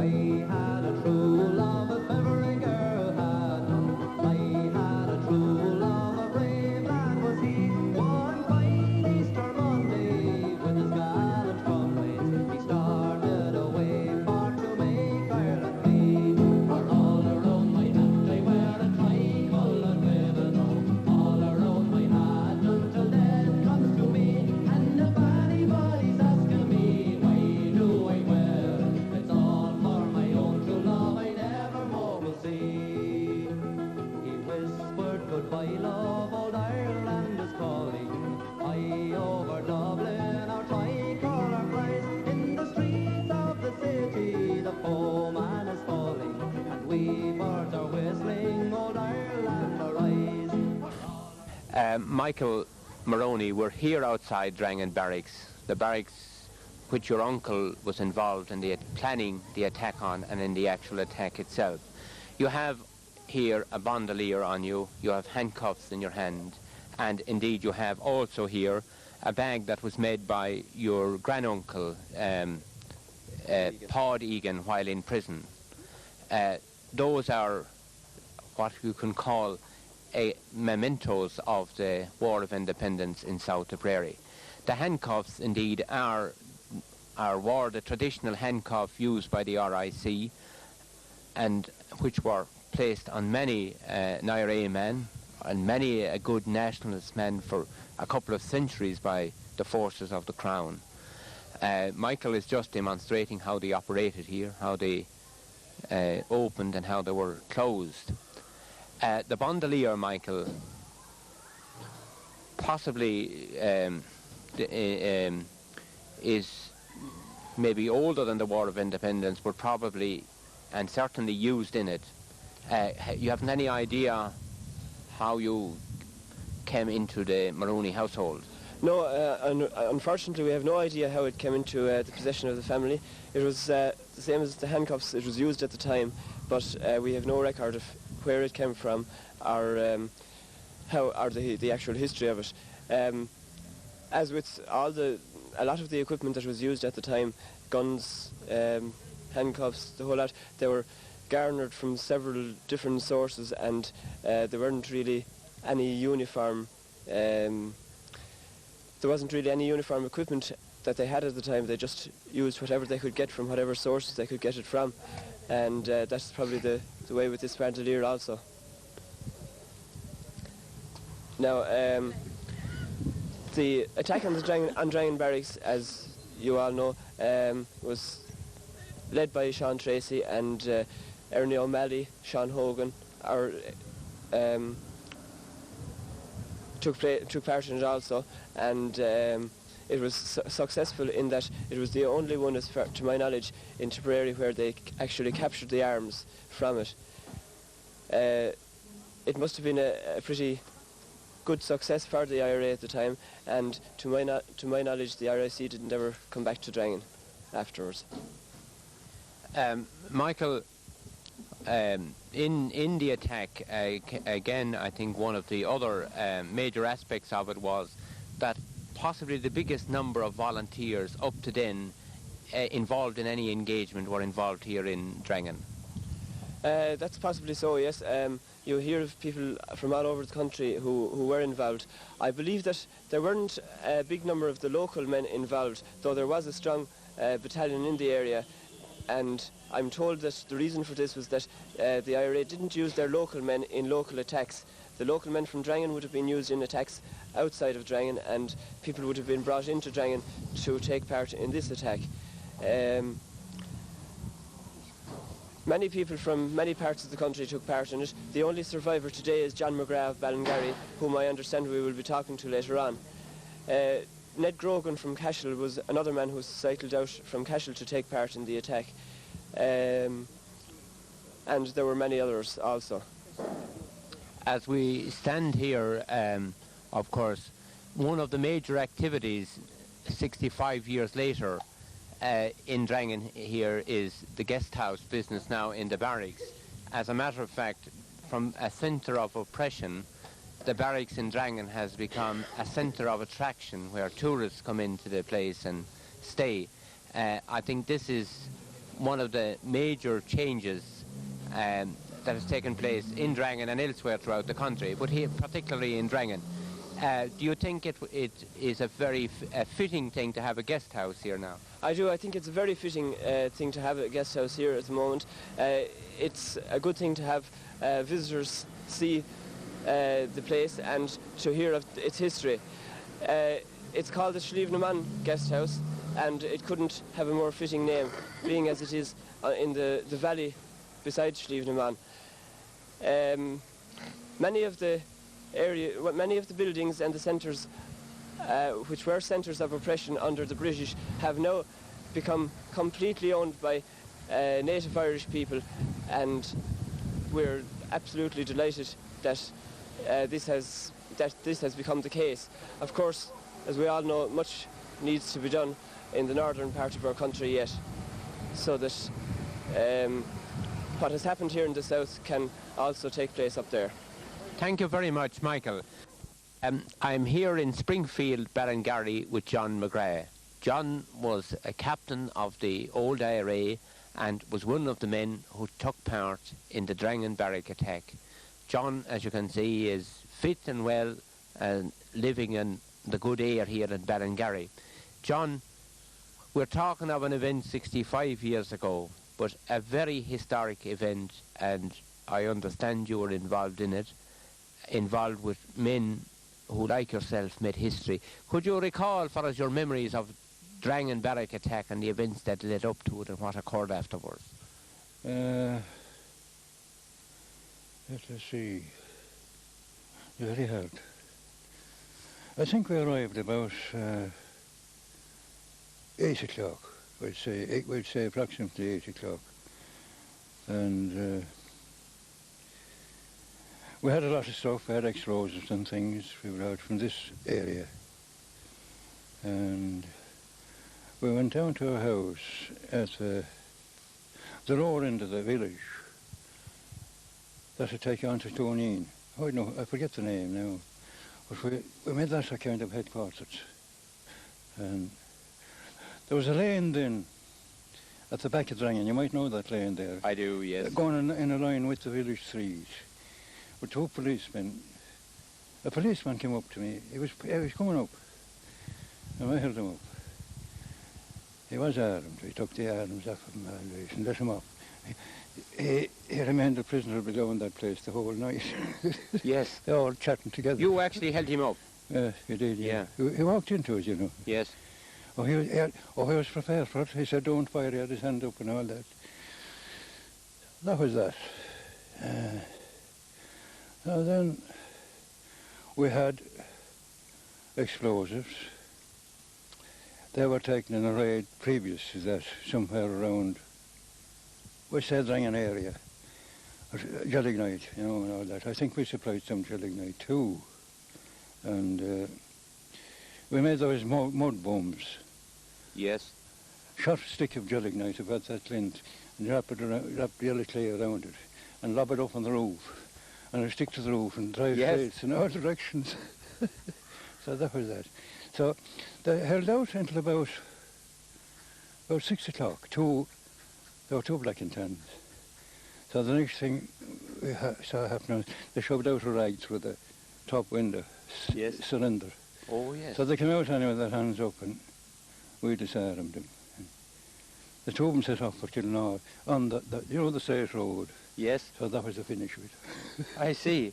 had a true love if ever a girl had none. I had a true love, a brave lad was he. One fine Easter Monday, with his gallant comrades, he started away for to make Ireland free. For all around my hat I wear a tricoloured ribbon, all around my hat until death comes to me. And if anybody's asking me why do I wear it, it's all for my own true love I never more will see. He whispered goodbye love, old Ireland is calling. High over Dublin our tricolour flies. In the streets of the city the foeman is falling, and we birds are whistling, old Ireland arise. Michael Maroney, we're here outside Drangan Barracks, the barracks which your uncle was involved in the planning the attack on and in the actual attack itself. You have here a bandolier on you, you have handcuffs in your hand, and indeed you have also here a bag that was made by your granduncle, Paud Egan, while in prison. Those are what you can call mementos of the War of Independence in South Tipperary. The handcuffs indeed are the traditional handcuff used by the RIC, and which were placed on many IRA men and many good nationalist men for a couple of centuries by the forces of the Crown. Michael is just demonstrating how they operated here, how they opened and how they were closed. The bandolier, Michael, possibly is maybe older than the War of Independence, but probably and certainly used in it. You haven't any idea how you came into the Maroney household? No, unfortunately we have no idea how it came into the possession of the family. It was the same as the handcuffs, it was used at the time, but we have no record of where it came from or the actual history of it. As with a lot of the equipment that was used at the time, guns, handcuffs, the whole lot, they were garnered from several different sources, and there weren't really any uniform. There wasn't really any uniform equipment that they had at the time. They just used whatever they could get from whatever sources they could get it from, and that's probably the way with this bandolier also. Now, the attack on Drangan Barracks, as you all know, was led by Sean Tracy and Ernie O'Malley, Sean Hogan, took part in it also, and it was successful in that it was the only one, as far to my knowledge, in Tipperary where they actually captured the arms from it. It must have been a pretty good success for the IRA at the time, and to my knowledge the RIC didn't ever come back to Drangan afterwards. Michael, in the attack, again, I think one of the other major aspects of it was that possibly the biggest number of volunteers up to then involved in any engagement were involved here in Drangan. That's possibly so, yes. You hear of people from all over the country who were involved. I believe that there weren't a big number of the local men involved, though there was a strong battalion in the area. And I'm told that the reason for this was that the IRA didn't use their local men in local attacks. The local men from Drangan would have been used in attacks outside of Drangan, and people would have been brought into Drangan to take part in this attack. Many people from many parts of the country took part in it. The only survivor today is John McGrath, Ballingarry, whom I understand we will be talking to later on. Ned Grogan from Cashel was another man who cycled out from Cashel to take part in the attack. And there were many others also. As we stand here, of course, one of the major activities 65 years later in Drangan here is the guest house business now in the barracks. As a matter of fact, from a centre of oppression, the barracks in Drangan has become a centre of attraction where tourists come into the place and stay. I think this is one of the major changes that has taken place in Drangan and elsewhere throughout the country, but here, particularly in Drangan. Do you think it is a very fitting thing to have a guest house here now? I do. I think it's a very fitting thing to have a guest house here at the moment. It's a good thing to have visitors see the place and to hear of its history. It's called the Slievnaman Guest House, and it couldn't have a more fitting name, being as it is in the valley beside Slievnaman. Many of the buildings and the centres which were centres of oppression under the British have now become completely owned by native Irish people, and we're absolutely delighted that this has become the case. Of course, as we all know, much needs to be done in the northern part of our country yet, so that what has happened here in the south can also take place up there. Thank you very much, Michael. I'm here in Springfield, Ballingarry, with John McGrath. John was a captain of the old IRA and was one of the men who took part in the Drangan barrack attack. John, as you can see, is fit and well and living in the good air here in Ballingarry. John, we're talking of an event 65 years ago, but a very historic event, and I understand you were involved in it, involved with men who, like yourself, made history. Could you recall for us your memories of Drangan barrack attack and the events that led up to it and what occurred afterwards? Let us see. Very hard. I think we arrived about 8 o'clock. We'd say approximately 8 o'clock. And we had a lot of stuff. We had explosives and things. We were out from this area. And we went down to a house at the lower end of the village that had taken on to Tonine. Oh, no, I forget the name now. But we made that a kind of headquarters. And there was a lane then at the back of Drangan. You might know that lane there. I do, yes. Going in a line with the village street with 2 policemen. A policeman came up to me. He was coming up. And I held him up. He was armed. We took the arms off of him and let him up. He remained a prisoner below in that place the whole night. Yes. They all chatting together. You actually held him up? Yes, he did, yeah. He walked into it, you know. Yes. Oh, he was prepared for it. He said, don't fire, he had his hand up and all that. That was that. And then we had explosives. They were taken in a raid previous to that, somewhere around, we said Drangan area, gelignite, you know, and all that. I think we supplied some gelignite too. And we made those mud bombs. Yes. Shot a stick of gelignite about that length and wrap yellow clay around it and lob it up on the roof and stick to the roof and drive slates in all directions. So that was that. So they held out until about 6 o'clock. There were 2 black and tans. So the next thing we saw happening, they shoved out a rag through the top window cylinder. Oh, yes. So they came out anyway with their hands up and we disarmed them. The 2 of them set off for Kilnaw on the State Road. Yes. So that was the finish of it. I see.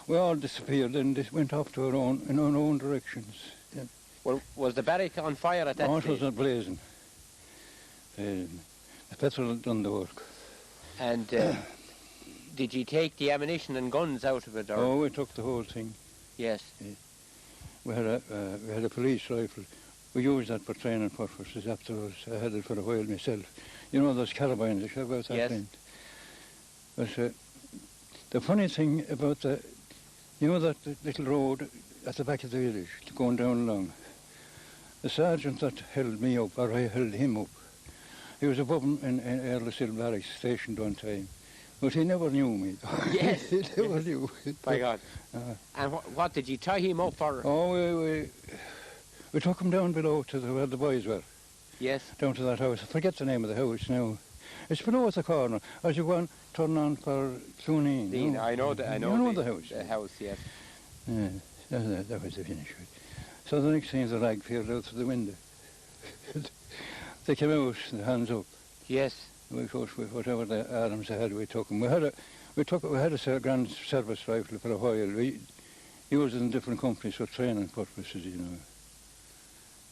We all disappeared and went off to in our own directions. Yeah. Well, was the barrack on fire at that No, it stage? was not blazing. The petrol had done the work. And did you take the ammunition and guns out of it? Or? Oh, we took the whole thing. Yes. Yeah. We had a police rifle. We used that for training purposes afterwards. I had it for a while myself. You know those carabines, they have about that Yes. length. But the funny thing about that little road at the back of the village, going down along, the sergeant that held me up, or I held him up, he was above him in Earl's Hill Barracks, stationed one time. But he never knew me. Yes. He never knew. By God. And what did you tie him up for? Oh, we took him down below to where the boys were. Yes. down to that house. I forget the name of the house now. It's below the corner. As you go on, turn on for Clooney. Dean, I know the house. The house, yes. Yeah, that was the finish. So the next thing, the rag peered out through the window. They came out, the hands up. Yes. We took whatever the arms they had. We took them. We had a grand service rifle for a while. We used it in different companies for training purposes. You know.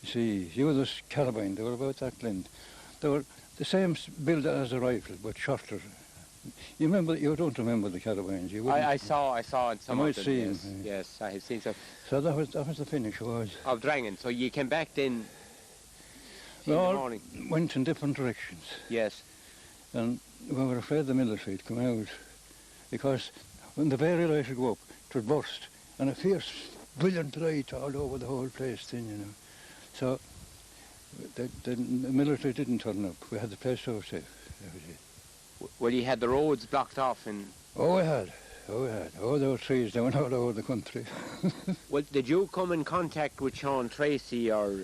You see, you were this carabine. They were about that length. They were the same build as a rifle, but shorter. You remember? You don't remember the carabines? I saw in some you of might them. see Yes, them, yes, I have seen some. So that was the finish. Was Of Drangan. So you came back then. we In the all morning. went in different directions, Yes. and we were afraid the military would come out because when the very light would go up, it would burst, and a fierce, brilliant light all over the whole place. Then you know, so the military didn't turn up. We had the place so safe. That was it. Well, you had the roads blocked off and. Oh, we had. Oh, there were trees down all over the country. Well, did you come in contact with Sean Tracy or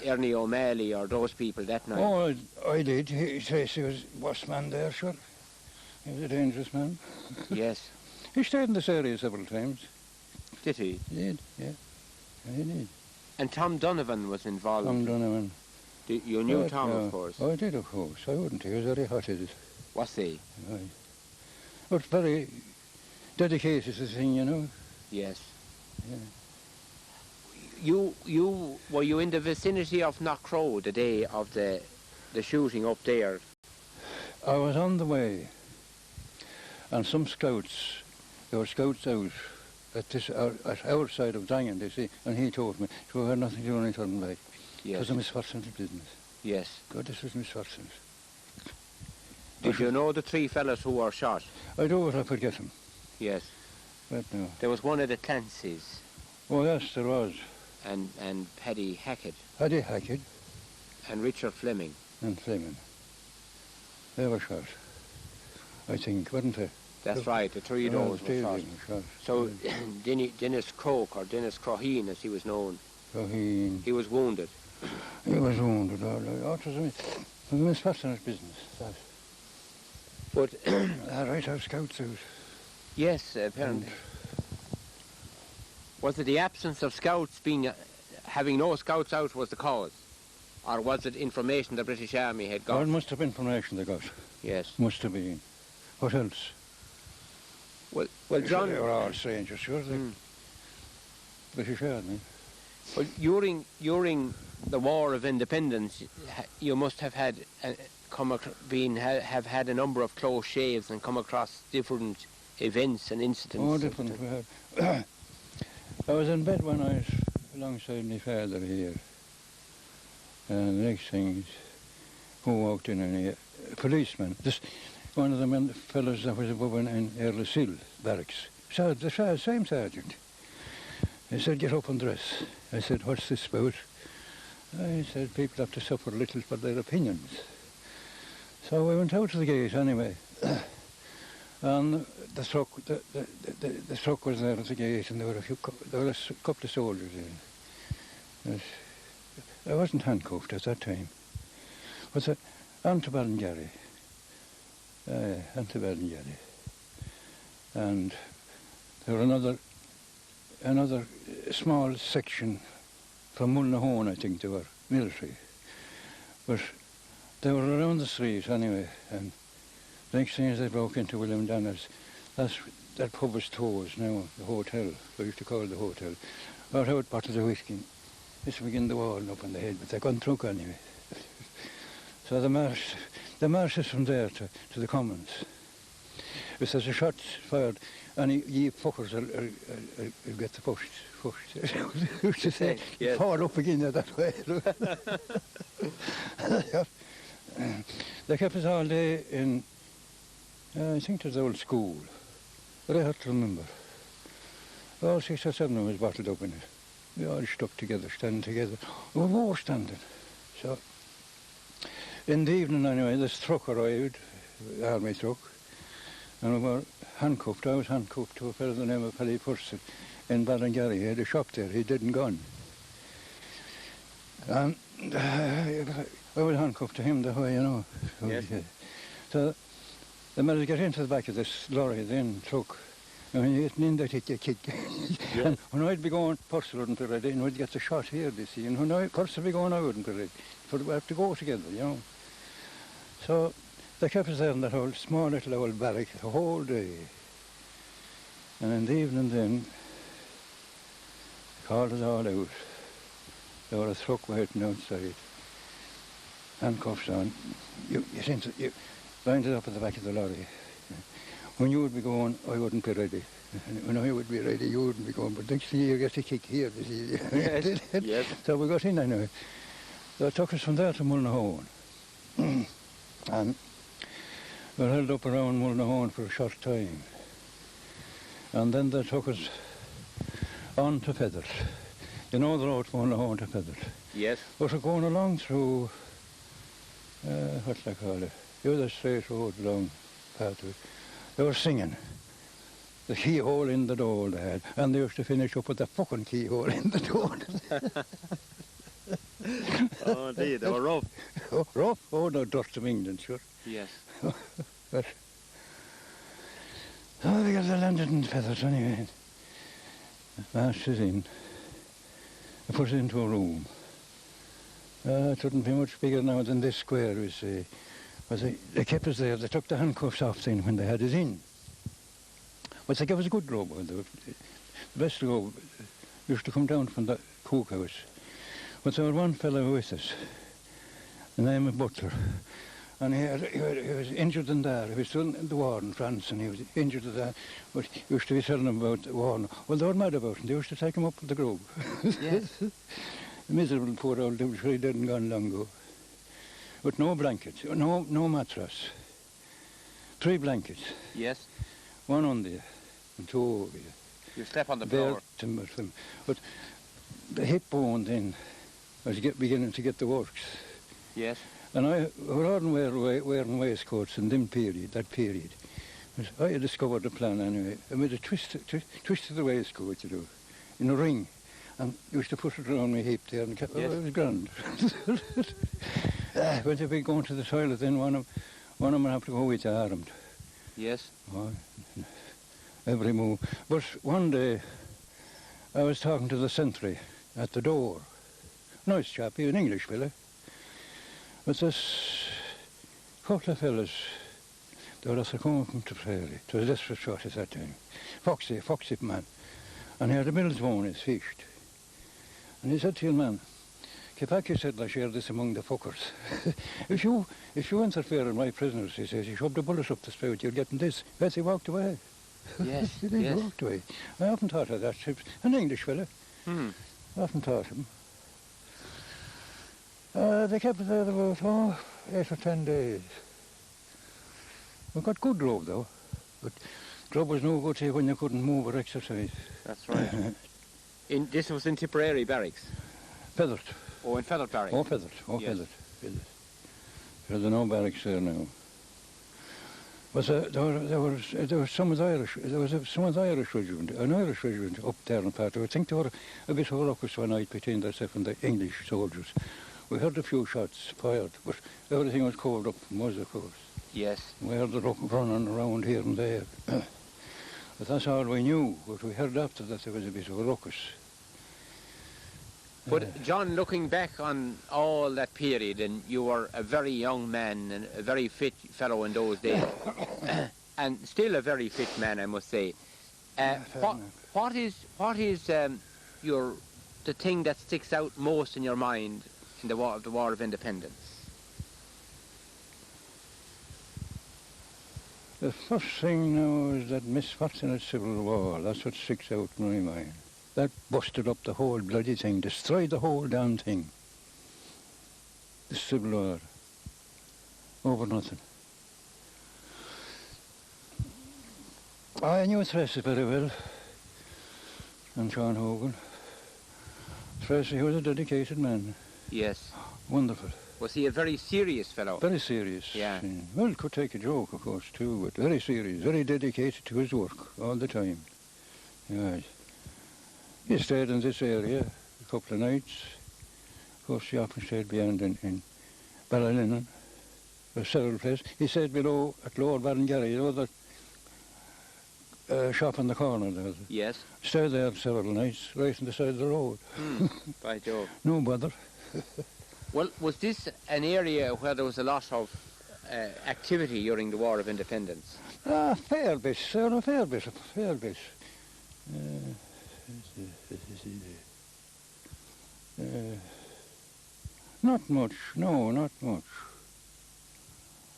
Ernie O'Malley or those people that night? Oh, I did. Tracy was worst man there, sure. He was a dangerous man. Yes. He stayed in this area several times. Did he? He did, yeah. He did. And Tom Donovan was involved. Tom Donovan. You knew Tom, of course. Oh, I did, of course. I wouldn't. He was very hot-headed. Was he? Aye. But very dedicated to the thing, you know. Yes. Yeah. Were you in the vicinity of Knockcrow the day of the shooting up there? I was on the way, and some scouts, there were scouts out at our side of Drangan, they see, and he told me, so I had nothing to do when I turned back. Yes. It was a misfortunate business. Yes. God, this was misfortunate. Did you know the three fellas who were shot? I do what I forget them, Yes. but no. There was one of the Clancy's Oh, yes, there was. and Paddy Hackett Paddy Hackett and Richard Fleming. and Fleming. They were shot, I think, weren't they? That's right, the three of those were shot. shot. So Dennis Croke, or Dennis Croheen as he was known, So he was wounded. was wounded all right. Oh, it was a misfortunate business, that. But All right, our scouts out. yes, apparently. Was it the absence of scouts having no scouts out was the cause? Or was it information the British Army had Oh, got? it must have been information they got. Yes. Must have been. What else? Well, John. They were all strangers, sure. They British Army. Well, during the War of Independence, you must have had have had a number of close shaves and come across different events and incidents. Oh, different. We had. I was in bed one night alongside my father here, and the next thing is, who walked in and a policeman. One of the fellows that was above in Erlesil barracks. So the same sergeant. He said, "Get up and dress." I said, "What's this about?" I said, "People have to suffer a little for their opinions." So we went out to the gate anyway, and the truck was there at the gate, and there were a couple of soldiers in. I wasn't handcuffed at that time. But Antaballingarry. Antaballingarry. And there were another small section from Mulnahone, I think they were, military. But they were around the street anyway, and the next thing is they broke into William Danners. That pub was closed now, the hotel, we used to call it the hotel. Brought out bottles of whiskey. This to begin the wall and up on the head, but they got drunk anyway. So the march is from there to the Commons. If there's a shot fired, and ye fuckers will get the first. Used to say, Yes. fall up again that way. They kept us all day in, I think it was the old school, but I have to remember. All 6 or 7 of us bottled up in it. We all stuck together, standing together. We were all standing. So, in the evening anyway, this truck arrived, the army truck, and we were handcuffed. I was handcuffed to a fellow by the name of Paddy Purcell in Ballingarry. He had a shop there, he didn't gun. And I was handcuffed to him that way, you know. Yes. So the man get into the back of this lorry, then truck. And when you get in there, hit your kick. Yes. And when I'd be going, Purser wouldn't be ready, and we'd get the shot here, you see. And when Purser would be going, I wouldn't be ready. So we have to go together, you know. So they kept us there in that old, small little old barrack the whole day. And in the evening then, called us all out. There was a truck waiting outside. Handcuffs on. You lined it up at the back of the lorry. When you would be going, I wouldn't be ready. And when I would be ready, you wouldn't be going. But next thing you get a kick here, you see. Yes. Yes. So we got in anyway. So it took us from there to Mullinahone. And we were held up around Mullinahone for a short time. And then they took us on to Feathers. You know the road from Mullinahone to Feathers. Yes. But we're going along through, what do I call it? It was a straight road along part of it. They were singing. The keyhole in the door they had. And they used to finish up with the fucking keyhole in the door. Oh, indeed, they were rough. Oh, rough? Oh, no, dust of England, sure. Yes. But, oh, they got the landed in Feathers anyway. Marched us in. They put us into a room. It wouldn't be much bigger now than this square, we say. But they kept us there. They took the handcuffs off then when they had us in. But they gave us a good robe. The best robe used to come down from the cookhouse. But there was one fellow with us, the name of Butler. And he was injured in there. He was still in the war in France, and he was injured in there. But he used to be telling them about the war. Well, they were mad about him. They used to take him up to the grove. Yes. Miserable poor old devil, he didn't gone long ago. But no blankets, no mattress. 3 blankets. Yes. One under you, and 2 over you. You step on the Bare floor. timber for them. But the hip bone then was beginning to get the works. Yes. And I wasn't wearing waistcoats in that period. I had discovered the plan anyway. I made a twist of the waistcoat, you know, in a ring. And used to put it around my hip there, and kept, yes. Oh, it was grand. When they be going to the toilet, then one of them would have to go with you armed. Yes. Oh, every move. But one day, I was talking to the sentry at the door. Nice chap, he was an English fella. But this couple of fellas, they were also coming from Tipperary. It was a desperate shot at that time. Foxy man. And he had a mill's bone, he's fished. And he said to your man, Kipaki said, I share this among the fuckers. if you interfere in my prisoners, he says, you shove the bullets up the spout, you're getting this. Yes, he walked away. Yes. He did, Yes. He walked away. I often thought of that. An English fella. Hmm. I often thought him. They kept us there about 8 or 10 days. We got good grub though, but grub was no good to you when you couldn't move or exercise. That's right. This was in Tipperary barracks? Feathered. Oh, in Feathered barracks? Oh, feathered. Oh, yes. feathered. There's no barracks there now. But there was some of the Irish. There was some of the Irish regiment, an Irish regiment up there in part. I think they were a bit of a ruckus one night between themselves and the English soldiers. We heard a few shots fired, but everything was covered up from us, of course. Yes. We heard the running around here and there. But that's all we knew. But we heard after that there was a bit of a ruckus. But John, looking back on all that period, and you were a very young man and a very fit fellow in those days, and still a very fit man, I must say. What is the thing that sticks out most in your mind in the War of Independence? The first thing now is that misfortunate civil war. That's what sticks out in my mind. That busted up the whole bloody thing, destroyed the whole damn thing. The civil war. Over nothing. I knew Tracy very well, and Sean Hogan. Tracy was a dedicated man. Yes. Wonderful. Was he a very serious fellow? Very serious. Yeah. Well, could take a joke, of course, too, but very serious, very dedicated to his work all the time. Yeah. He stayed in this area a couple of nights, course, he often stayed behind in Ballylinen, several places. He stayed below at Lower Ballingarry, you know, that shop on the corner there. Yes. Stayed there several nights, right on the side of the road. By Jove. No bother. Well, was this an area where there was a lot of activity during the War of Independence? Fair bit, sir, a fair bit. Not much, no, not much.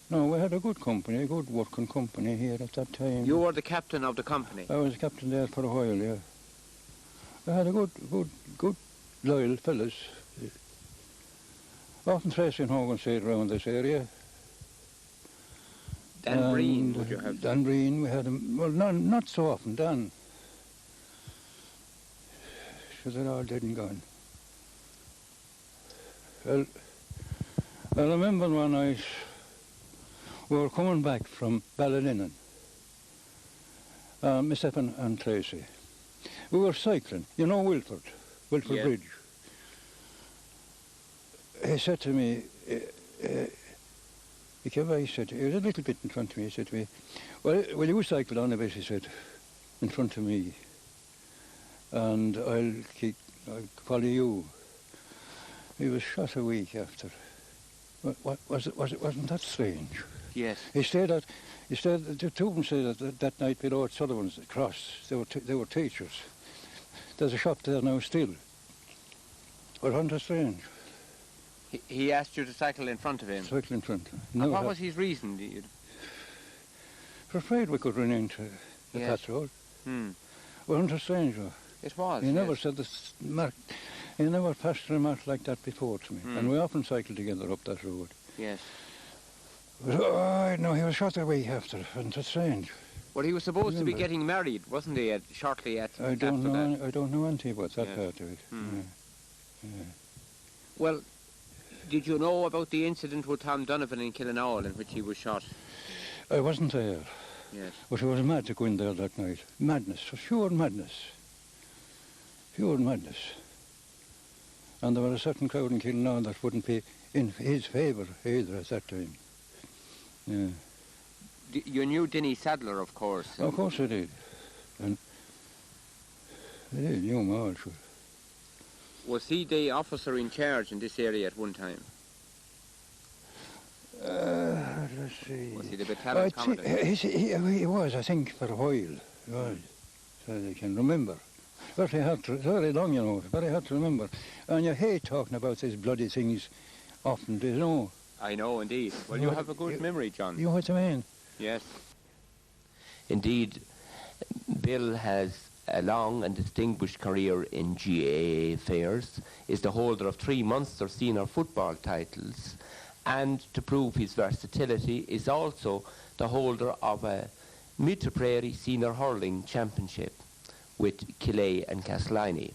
No, we had a good company, a good working company here at that time. You were the captain of the company? I was captain there for a while, yeah. We had a good loyal fellas. Often Tracy and Hogan stayed around this area. Dan Breen, would you have? Dan Breen, we had him, well, not so often, Dan. So they're all dead and gone. Well, I remember one night we were coming back from Ballylinen, Miss Evan and Tracy. We were cycling, you know Wilford Yeah. Bridge. He said to me, he came by, he said, he was a little bit in front of me, he said to me, well, will you cycle on a bit, he said, in front of me, and I'll follow you. He was shot a week after. Wasn't that strange? Yes. The two of them stayed that night below at Sullivan's Cross. They were teachers. There's a shop there now still. Wasn't that strange? He asked you to cycle in front of him? Cycle in front of him. And what was his reason? For afraid we could run into the patrol. Wasn't it strange? It was. He never said this mark. He never passed a remark like that before to me. And we often cycled together up that road. Yes. But, oh, no, he was shot a week after. Wasn't it strange? Well, he was supposed to be getting married, wasn't he, shortly after that? I don't know anything about that part of it. Yeah. Well, did you know about the incident with Tom Donovan in Killinall in which he was shot? I wasn't there. Yes. But I was mad to go in there that night. Madness, pure madness. Pure madness. And there was a certain crowd in Killinall that wouldn't be in his favour either at that time. Yeah. You knew Denny Sadler, of course. Of course I did. And I did, knew him all, sure. Was he the officer in charge in this area at one time? Let's see. Was he the battalion commandant? He was, I think, for a while. He was, so I can remember. Very long, you know, very hard to remember. And you hate talking about these bloody things often, do you know? I know, indeed. Well, you have a good memory, John. You know what I mean? Yes. Indeed, Bill has a long and distinguished career in GAA affairs, is the holder of 3 Munster senior football titles, and to prove his versatility is also the holder of a Tipperary senior hurling championship with Killay and Castleiney.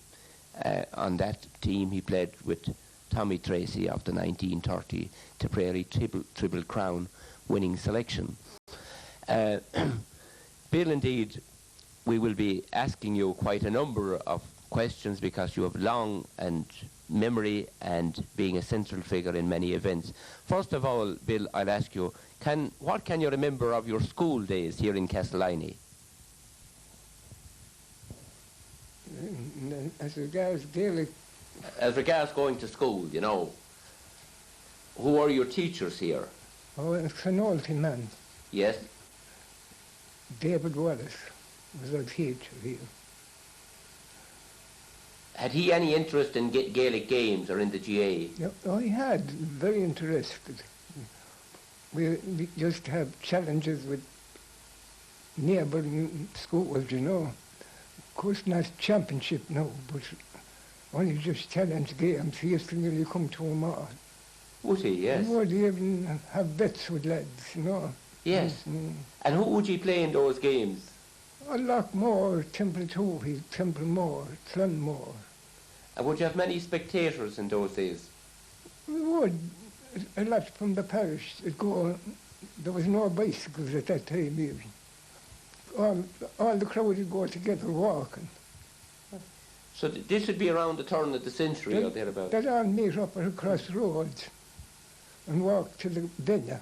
On that team he played with Tommy Tracy of the 1930 Tipperary Triple Crown winning selection. Bill, indeed, we will be asking you quite a number of questions because you have long and memory and being a central figure in many events. First of all, Bill, I'll ask you, what can you remember of your school days here in Castleiney? As regards Gaelic... As regards going to school, you know, who were your teachers here? Oh, a Cranolty man. Yes? David Wallace was our teacher here. Had he any interest in Gaelic games or in the GA? Yeah, oh, he had, very interested. We used to have challenges with neighbouring schools, you know. Of course not championship, no, but only just challenge games. He used to nearly come to them all. Would he, yes? He would even have bets with lads, you know. Yes. And who would you play in those games? A lot more, Temple 2, Temple Moor, Clonmore. And would you have many spectators in those days? We would. A lot from the parish. There was no bicycles at that time even. All the crowd would go together walking. So this would be around the turn of the century or thereabouts? They'd all meet up at a crossroads and walk to the villa.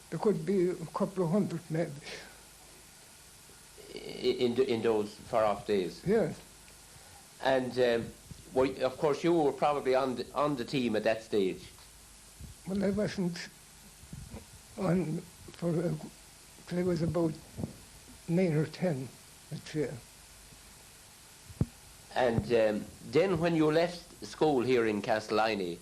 There could be a couple of hundred maybe. In those far-off days? Yes. And of course you were probably on the team at that stage. Well, I wasn't on till I was about 9 or 10, I'd say. And then when you left school here in Castellani,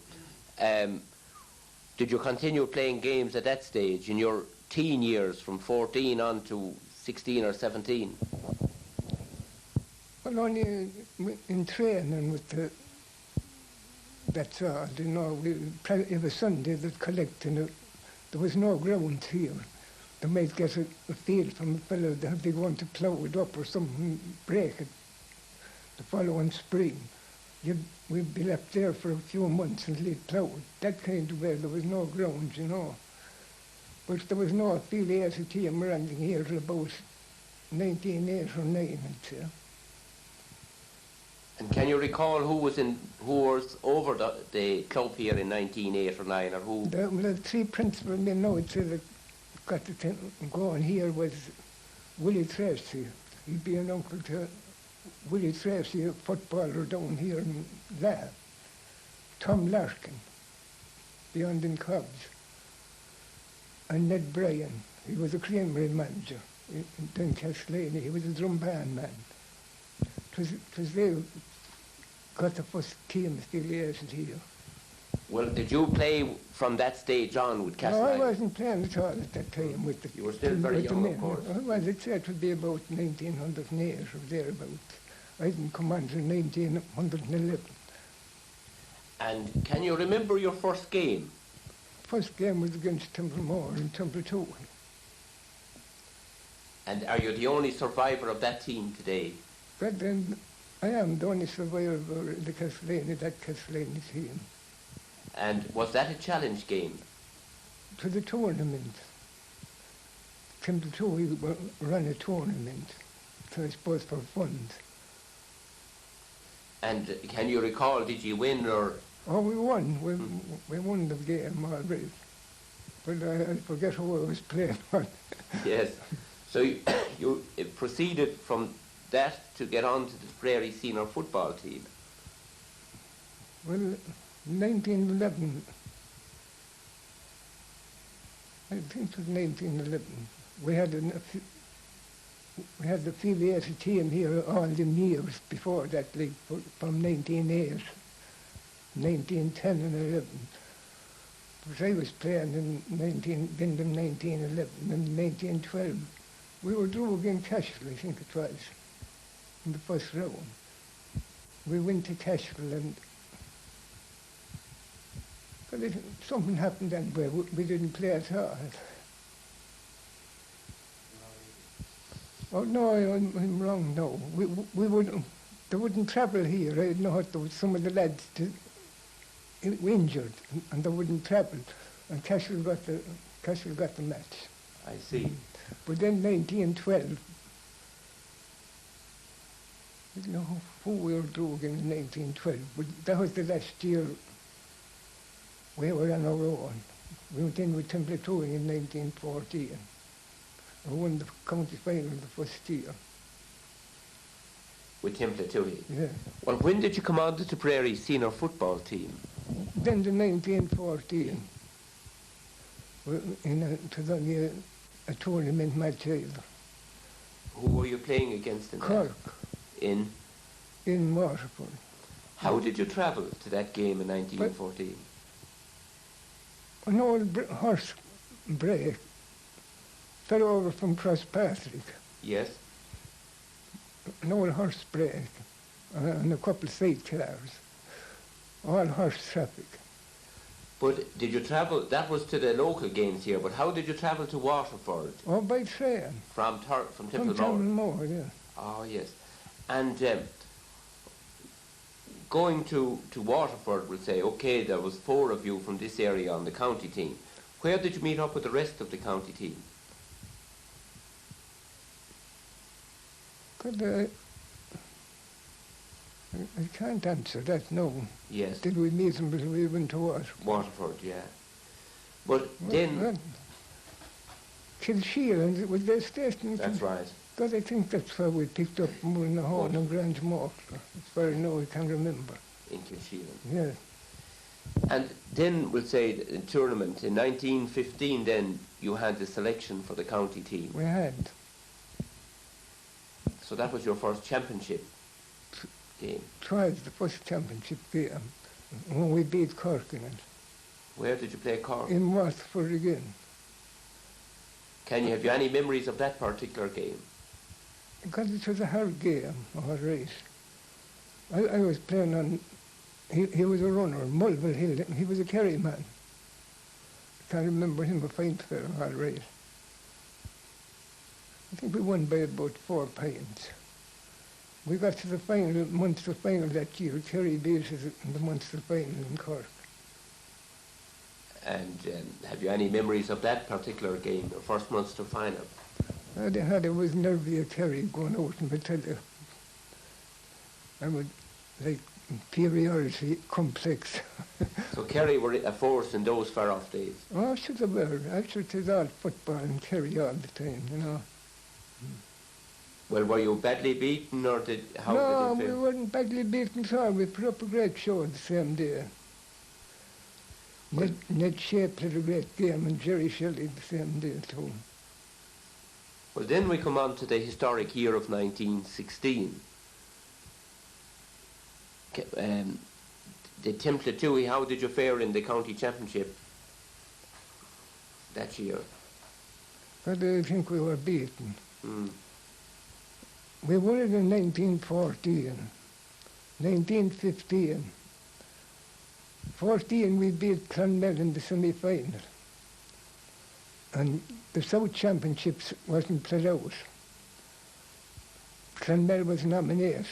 did you continue playing games at that stage in your teen years from 14 on to 16 or 17? Well, only in training with that's all, you know. Every Sunday they'd collect, and there was no ground here. They might get a field from a fellow that they want to plough it up or something, break it the following spring. We'd be left there for a few months until they'd plough it. That kind of way, there was no ground, you know. But there was no affiliated team or anything here till about 1908 or 9, I'd say. And can you recall who was over the club here in 1908 or 9, or who? The three principal men now, I'd say, that got the thing going here was Willie Tracy. He'd be an uncle to Willie Tracy, a footballer down here in Laugh. Tom Larkin, beyond in Cobs. And Ned Bryan, he was a creamery manager in Duncaslane. He was a drum band man. It was they got the first team affiliated here. Well, did you play from that stage on with Castellani? No, I wasn't playing at all at that time with the. You were still very young, of course. Well, I'd say it would be about 1908 or thereabouts. I didn't come on until 1911. And can you remember your first game? First game was against Templemore in Templeton. And are you the only survivor of that team today? But then I am the only survivor of the Castellani team. And was that a challenge game? To the tournament. Templeton, we ran a tournament, so I suppose for funds. And can you recall, did you win or? Oh, we won. We won the game all right. But I forget who I was playing on. Yes. So you proceeded from that to get on to the Tipperary senior football team. Well, 1911, I think it was 1911, we had the affiliated team here all the years before that, like from 1908, 1910 and 11. But I was playing in 1911 and 1912. We were drew against Cashel, I think it was, in the first round. We went to Cashel and something happened anyway. We didn't play at all. Oh no, I'm wrong. No, we wouldn't. They wouldn't travel here. I know there was some of the lads injured, and they wouldn't travel. And Cashel got the match. I see. But then 1912, I don't know who we were doing in 1912, but that was the last year we were on our own. We went in with Templeton in 1914. We won the county final the first year. With Templeton? Yeah. Well, when did you come on to the Tipperary senior football team? Then the 1914, it was only a tournament match either. Who were you playing against in Cork. That? In Waterford. How did you travel to that game in 1914? An old horse brake fell over from Crosspatrick. Yes. An old horse brake and a couple of side cars. All horse traffic. But did you travel, that was to the local games here, but how did you travel to Waterford? Oh, by train. From Templemore? From Templemore, yeah. Oh, yes. And going to Waterford, we'll say, okay, there was 4 of you from this area on the county team. Where did you meet up with the rest of the county team? But I can't answer that, no. Yes. Did we meet them until we went to what? Waterford, yeah. But then... Well, Kilsheelan, was their station? That's right. God, I think that's where we picked up Mullinahorn and Grand Mork. As far as I know, I can remember. In Kilsheelan. Yeah. And then we'll say the tournament. In 1915 then you had the selection for the county team. We had. So that was your first championship game. Tried the first championship game when we beat Cork in it. Where did you play Cork? In Waterford again. Have you any memories of that particular game? Because it was a hard game, all right. I was playing on, he was a runner, Mulville Hill, he was a Kerry man. I can't remember him, a fine fellow, all right. I think we won by about 4 points. We got to the final, Munster final that year. Kerry beat us in the Munster final in Cork. And have you any memories of that particular game, your first Munster final? I was nervy at Kerry going out in Battalion. I would, like, inferiority complex. So Kerry were a force in those far-off days? Oh, sure they were. Actually, it was all football and Kerry all the time, you know. Well, were you badly beaten, or how No, did it we feel? weren't badly beaten at all. We put up a great show the same day. Ned Shea played a great game, and Jerry Shelley the same day too. Well, then we come on to the historic year of 1916. The Temple Tui, how did you fare in the county championship that year? But I think we were beaten. Mm. We won it in 1914, 1915. 14 we beat Clonmel in the semi-final. And the South Championships wasn't played out. Clonmel was nominated.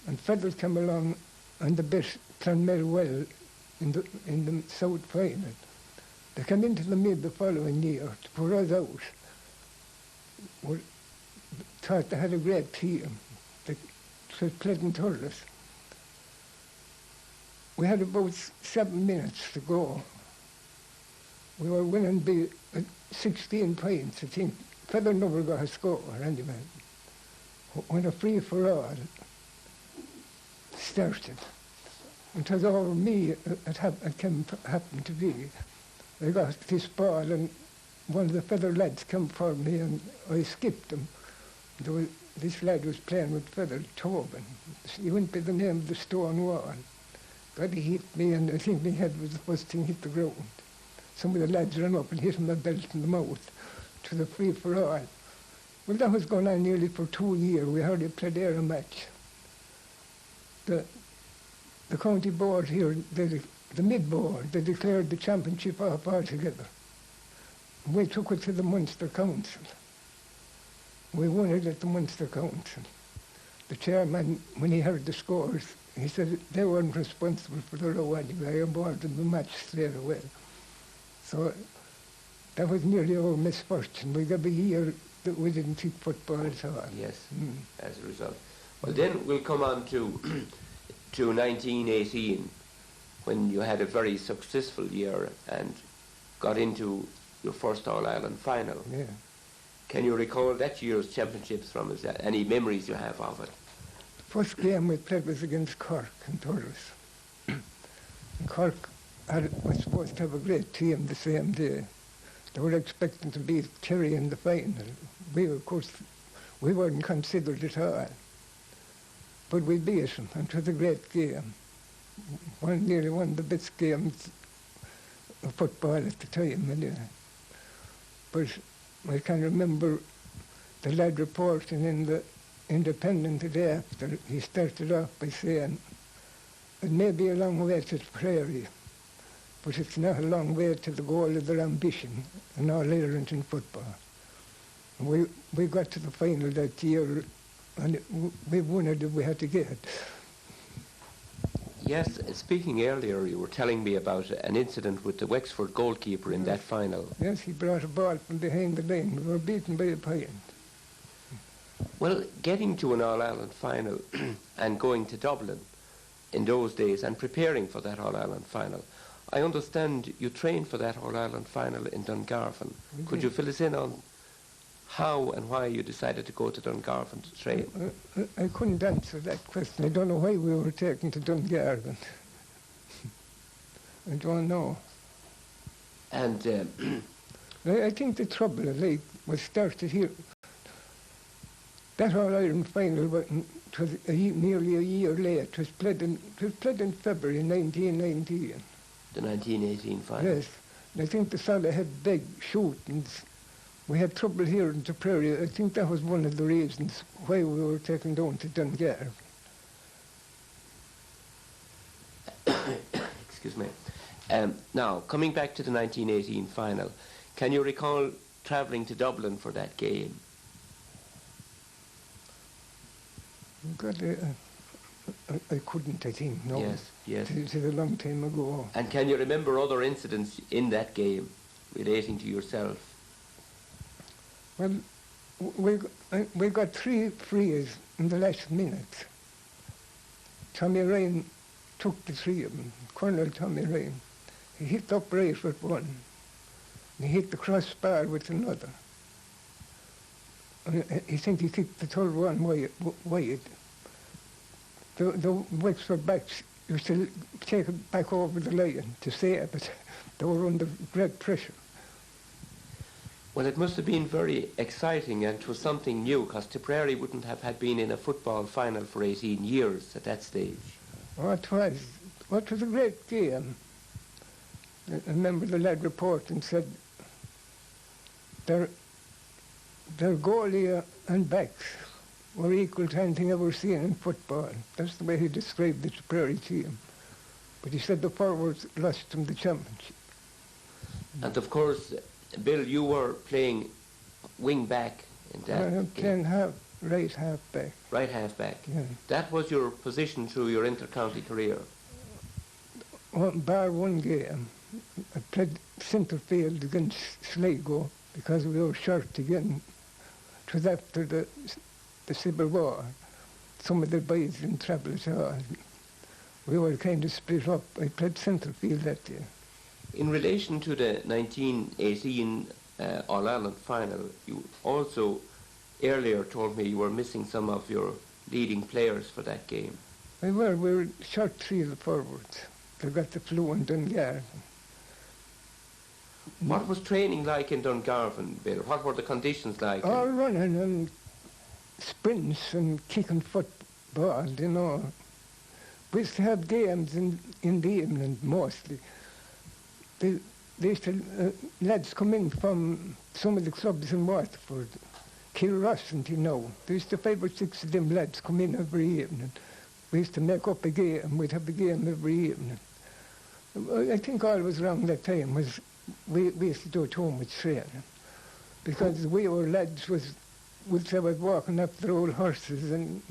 And Feathers came along and they beat Clonmel well in the South final. They came into the mid the following year to put us out. We thought they had a great team. It was Pleasant Hurlers. We had about 7 minutes to go. We were winning by 16 points, I think. Feather never got a score anyway. When a free-for-all started, it was over me, it happened to be. I got this ball and one of the Feather lads came for me and I skipped him. This lad was playing with Feather, Tobin. He went by the name of the Stone Wall. God, he hit me and I think my head was the first thing hit the ground. Some of the lads ran up and hit him a belt in the mouth to the free-for-all. Well, that was going on nearly for 2 years. We hardly played there a match. The county board here, the mid-board, they declared the championship off altogether. We took it to the Munster Council. We won it at the Munster Council. The chairman, when he heard the scores, he said they weren't responsible for the row anyway. I awarded the match straight away. So that was nearly our misfortune. We got a year that we didn't take football at all. Yes, as a result. Well, then we'll come on to 1918, when you had a very successful year and got into your first All-Ireland final. Yeah. Can you recall that year's championships from us? Any memories you have of it? The first game we played was against Cork and Thurles. Cork was supposed to have a great team the same day. They were expecting to beat Kerry in the final. Of course, we weren't considered at all. But we beat them, and it was a great game. Nearly one of the best games of football at the time, anyway. But I can remember the lad reporting in the Independent the day after. He started off by saying, it may be a long way to the Prairie, but it's not a long way to the goal of their ambition in all Ireland in football. We got to the final that year, and we won it if we had to get it. Yes, speaking earlier, you were telling me about an incident with the Wexford goalkeeper in that final. Yes, he brought a ball from behind the line. We were beaten by a point. Well, getting to an All-Ireland final and going to Dublin in those days and preparing for that All-Ireland final, I understand you trained for that All-Ireland final in Dungarvan. Could you fill us in on how and why you decided to go to Dungarvan to train? I couldn't answer that question. I don't know why we were taken to Dungarvan. I don't know. And I think the trouble was started here. That All-Ireland final was nearly a year late. It was played in February 1919. the 1918 final. Yes. And I think the Soloheadbeg shootings, we had trouble here in Tipperary. I think that was one of the reasons why we were taken down to Dungarvan. Excuse me. Now, coming back to the 1918 final, can you recall travelling to Dublin for that game? God, I couldn't, I think, no. Yes, yes. It's a long time ago. And can you remember other incidents in that game relating to yourself? Well, we got 3 frees in the last minute. Tommy Ryan took the 3 of them, Colonel Tommy Ryan. He hit upright with one, and he hit the crossbar with another. I think he kicked the third one wide. The Wexford backs used to take it back over the line to save it. They were under great pressure. Well, it must have been very exciting, and it was something new, because Tipperary wouldn't have had been in a football final for 18 years at that stage. Oh, it was. Well, it was a great game. I remember the lad reporting said their goalie and backs were equal to anything ever seen in football. That's the way he described the Tipperary team. But he said the forwards lost them the championship. And of course, Bill, you were playing wing back in that Playing right half back. Right half back. Yeah. That was your position through your inter-county career. Bar one game, I played centre field against Sligo because we were short again. It was after the Civil War. Some of the boys didn't travel at all. We were kind of split up. I played centre field that year. In relation to the 1918 All-Ireland final, you also earlier told me you were missing some of your leading players for that game. We were short 3 of the forwards. They got the flu in Dungarvan. What was training like in Dungarvan, Bill? What were the conditions like? All running and sprints and kicking football, you know. We used to have games in the evening mostly. They used to, lads come in from some of the clubs in Waterford, Kilrossant, you know. There used to 5 or 6 of them lads come in every evening. We used to make up a game. We'd have a game every evening. I think all was wrong that time was we used to do too much training. Because we were lads was walking up their old horses and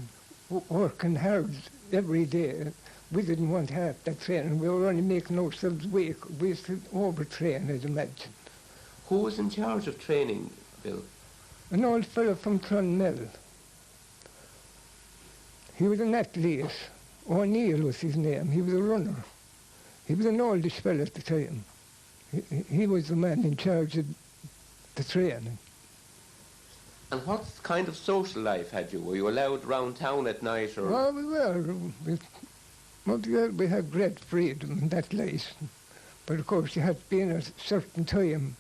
working hard every day. We didn't want to have that training. We were only making ourselves weak. We used to overtrain, I'd imagine. Who was in charge of training, Bill? An old fellow from Clonmel. He was an athlete. O'Neill was his name. He was a runner. He was an oldish fellow at the time. He was the man in charge of the training. And what kind of social life had you? Were you allowed round town at night? Or? Oh, we were. We had great freedom in that life. But of course, you had to be in a certain time.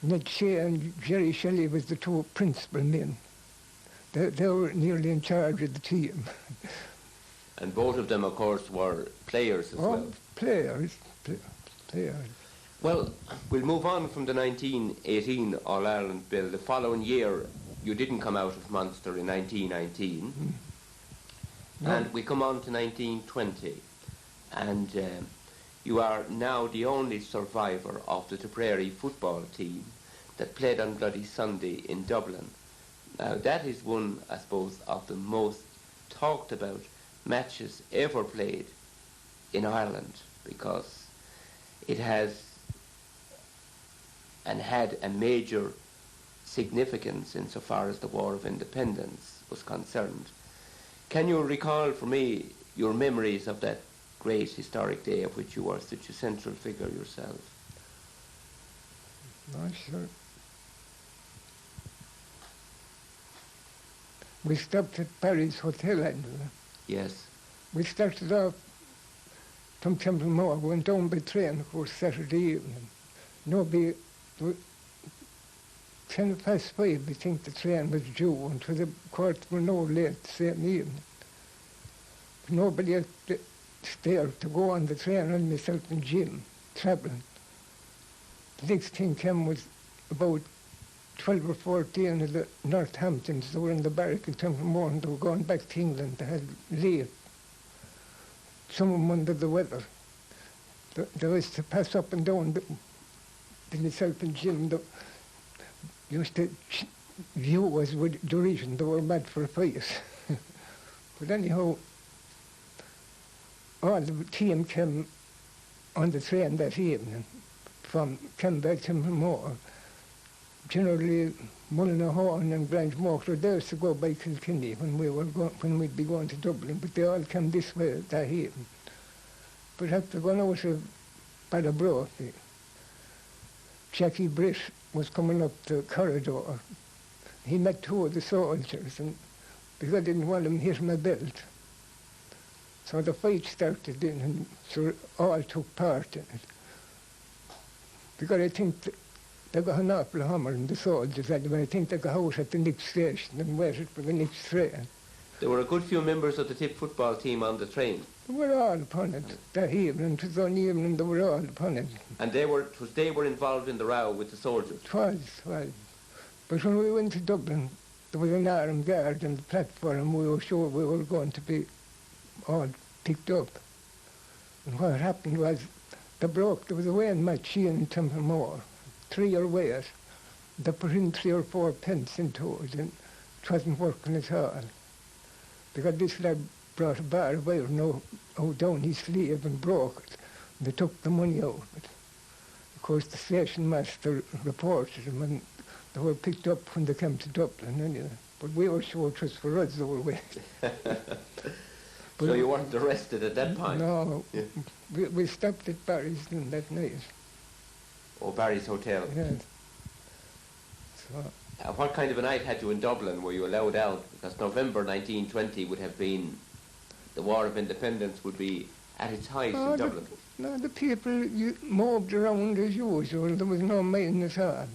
Ned Shea and Jerry Shelley was the 2 principal men. They were nearly in charge of the team. And both of them, of course, were players as well. Players. Well, we'll move on from the 1918 All-Ireland Bill. The following year, you didn't come out of Munster in 1919. No. And we come on to 1920. And you are now the only survivor of the Tipperary football team that played on Bloody Sunday in Dublin. Now, that is one, I suppose, of the most talked about matches ever played in Ireland, because it has and had a major significance insofar as the War of Independence was concerned. Can you recall for me your memories of that great historic day of which you were such a central figure yourself? Not sure. We stopped at Paris Hotel, and Yes. we started off from Templemore, went down by train, of course, Saturday evening. Nobody, 5:10, we think the train was due, and to the quarter of an hour late the same evening. Nobody had there to go on the train, and myself and Jim, travelling. The next thing came was about 12 or 14 of the Northamptons. They were in the barrack in Templemore, and they were going back to England. They had leave. Some of them under the weather. They was to pass up and down. Myself and Jim used to view us with derision. They were mad for a fight. But anyhow, all the team came on the train that evening came back to Templemore. Generally, Mullinahorn and Grangemore were there to go by Kilkenny when we'd be going to Dublin, but they all came this way that evening. But after going out of Ballabrook, Jackie Britt was coming up the corridor. He met two of the soldiers, and because I didn't want him hit my belt. So the fight started in, and so all took part in it. Because I think they got an awful hammer in the soldiers, and I think they got out at the next station and waited for the next train. There were a good few members of the Tip football team on the train. They were all upon it that evening. It was on evening they were all upon it. And they were involved in the row with the soldiers. It was. But when we went to Dublin, there was an armed guard on the platform. We were sure we were going to be all picked up. And what happened was, there was a weighing machine in Templemore, 3 or weight. They put in 3 or 4 pence into it, and it wasn't working at all. Because this lad brought a bar of iron out down his sleeve and broke it. And they took the money out of it. Of course, the station master reported them, and they were picked up when they came to Dublin anyway. But we were sure it was for us they were waiting. So you weren't arrested at that point? No. Yeah. We stopped at Barry's that night. Oh, Barry's Hotel. Yes. So, what kind of a night had you in Dublin? Were you allowed out? Because November 1920 would have been, the War of Independence would be at its height in Dublin. The people moved around as usual. There was no meeting at all.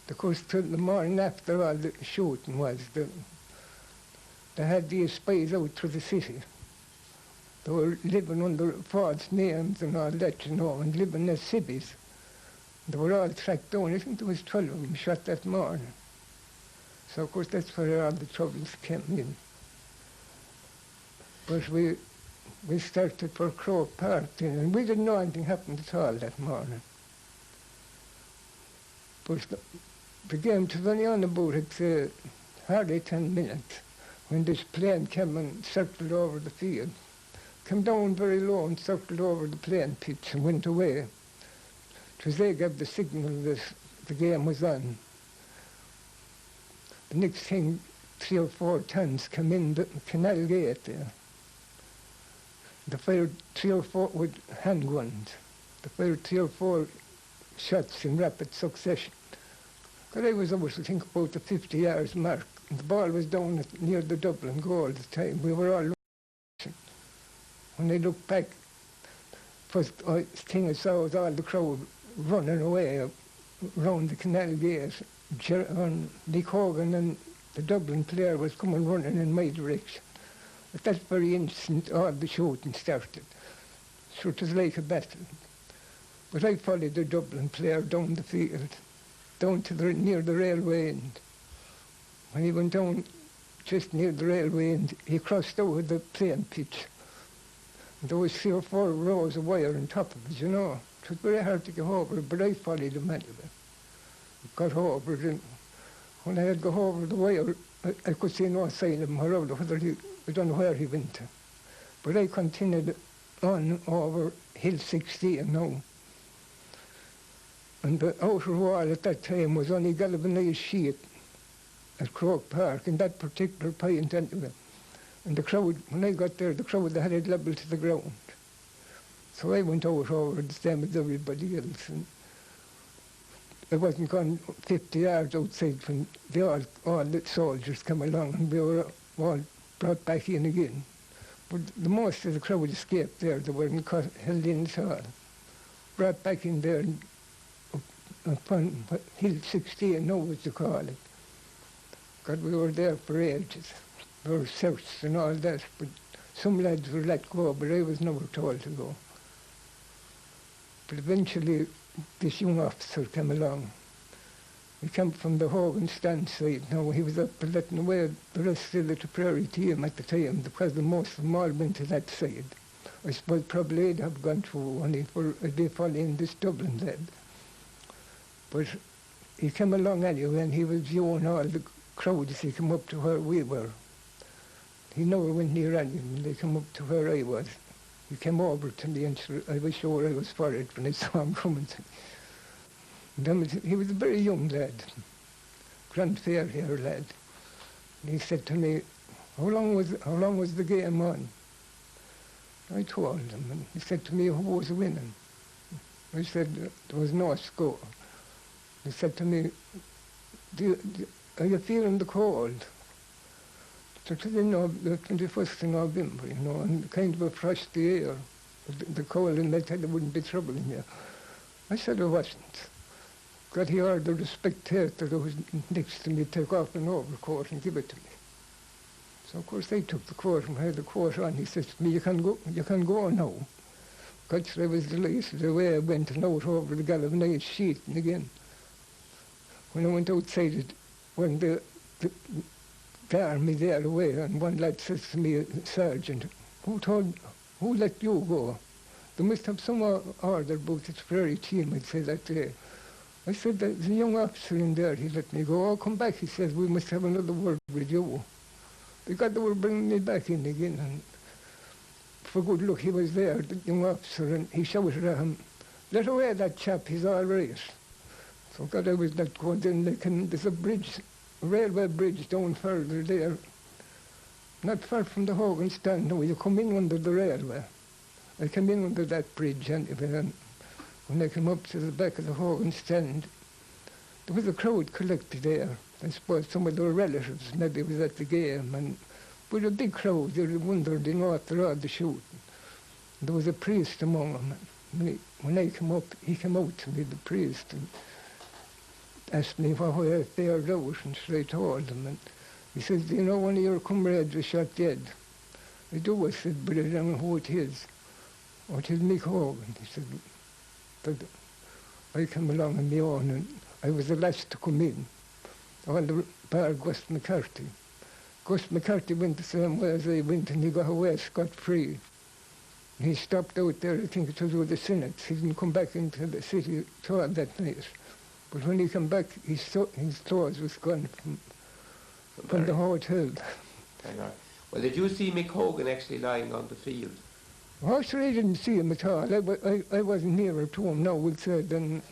Of course, till the morning after all the shooting was, they had these spies out through the city. They were living under false names and all that, and living as civvies. They were all tracked down. I think there was 12 of them shot that morning. So, of course, that's where all the troubles came in. But we started for Croke Park then, and we didn't know anything happened at all that morning. But the game was only on about hardly 10 minutes when this plane came and circled over the field. Came down very low and circled over the plane pitch and went away. It was they gave the signal that the game was on. The next thing, 3 or 4 tons came in the canal gate there. They fired 3 or 4 with handguns. They fired 3 or 4 shots in rapid succession. Because I was always to think about the 50 yards mark. And the ball was down near the Dublin goal at the time. We were all looking. When I looked back, first thing I saw was all the crowd running away round the canal gate. Nick Hogan and the Dublin player was coming running in my direction. At that very instant, all the shooting started. So it was like a battle. But I followed the Dublin player down the field, down to near the railway end. When he went down just near the railway end, he crossed over the playing pitch. And there was 3 or 4 rows of wire on top of it, It was very hard to get over it, but I followed him anyway. Got over it, and when I had got over the wire, I could see no sign of him around, I don't know where he went to. But I continued on over Hill 16 now. And the outer wall at that time was only galvanised sheet at Croke Park in that particular point anyway. And the crowd, when I got there, the crowd had it level to the ground. So I went out over the same as everybody else. And I wasn't gone 50 yards outside when all the soldiers came along and we were all brought back in again. But the most of the crowd escaped there. They weren't held in at all. Brought back in there and upon Hill 16, now what you call it. God, we were there for ages. We were searched and all that, but some lads were let go, but I was never told to go. But eventually, this young officer came along. He came from the Hogan stand side. Now, he was up letting away the rest of the Tipperary team at the time, because the most of them all went to that side. I suppose probably I'd have gone through only for I'd be following this Dublin lad. But he came along anyway, and he was viewing all the crowd as he came up to where we were. He never went near any of them. They came up to where I was. He came over to me, and I was sure I was for it when I saw him coming. He was a very young lad, grand fair hair lad. And he said to me, how long was the game on? I told him, and he said to me, who was winning? I said, there was no score. He said to me, are you feeling the cold? So to the 21st of November, you know, and kind of a frosty air. The cold, and they said there wouldn't be trouble in here. I said there wasn't. God, he ordered the spectator who was next to me take off an overcoat and give it to me. So of course I took the coat and had the coat on. He says to me, you can go now. God, so I was delighted the way I went and out over the galvanised sheet and again. When I went outside it, when the army there away, and one lad says to me, Sergeant, who let you go? They must have some order about the Tipperary team, I'd say that day. I said, there's a young officer in there, he let me go. Oh, come back, he says, we must have another word with you. Because they were bringing me back in again, and for good luck he was there, the young officer, and he shouted at him, let away that chap, he's all right. So God, I was not going in, there's a bridge, a railway bridge down further there, not far from the Hogan stand. No, you come in under the railway. I came in under that bridge anyway, and when I came up to the back of the Hogan stand, there was a crowd collected there. I suppose some of their relatives maybe was at the game, and with a big crowd, they wondered, you know, after all the shooting. There was a priest among them. When I came up, he came out to me, the priest, and asked me how I fared out, and so I told him, and he says, do you know one of your comrades was shot dead? I do, I said, but I don't know who it is. Oh, it is Mick Hogan. He said, but I came along on my own, and I was the last to come in. All the bar Gus McCarthy. Gus McCarthy went the same way as I went, and he got away scot-free. He stopped out there, I think it was with the Senates. He didn't come back into the city at all that night. But when he came back, his clothes was gone from the hotel. Well, did you see Mick Hogan actually lying on the field? Oh, sure, I didn't see him at all. I wasn't nearer to him now, we'll say, than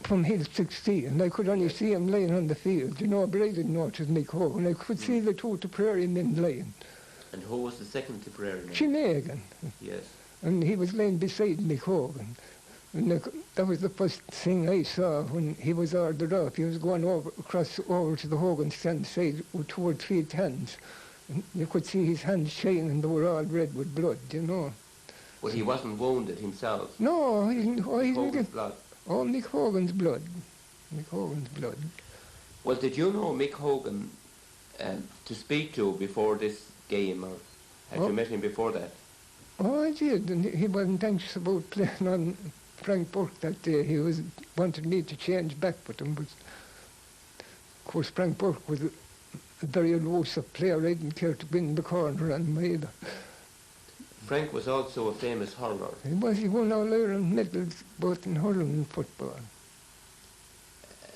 from Hill 16. I could only see him lying on the field, you know, but I didn't know it was Mick Hogan. I could see the two Tipperary men lying. And who was the second Tipperary man? Shinnegan. Yes. And he was lying beside Mick Hogan. And that was the first thing I saw when he was ordered off. He was going across over to the Hogan stand side with 2 or 3 hands. And you could see his hands shining, they were all red with blood, you know. But he wasn't wounded himself? No, he didn't. Oh, he Hogan's didn't. blood? Oh, Mick Hogan's blood. Mick Hogan's blood. Well, did you know Mick Hogan to speak to before this game, or had you met him before that? Oh, I did, and he wasn't anxious about playing on Frank Burke that day. He wanted me to change back with him, but of course Frank Burke was a very elusive player. I didn't care to win the corner on him either. Frank was also a famous hurler. He won all Ireland medals both in hurling and football.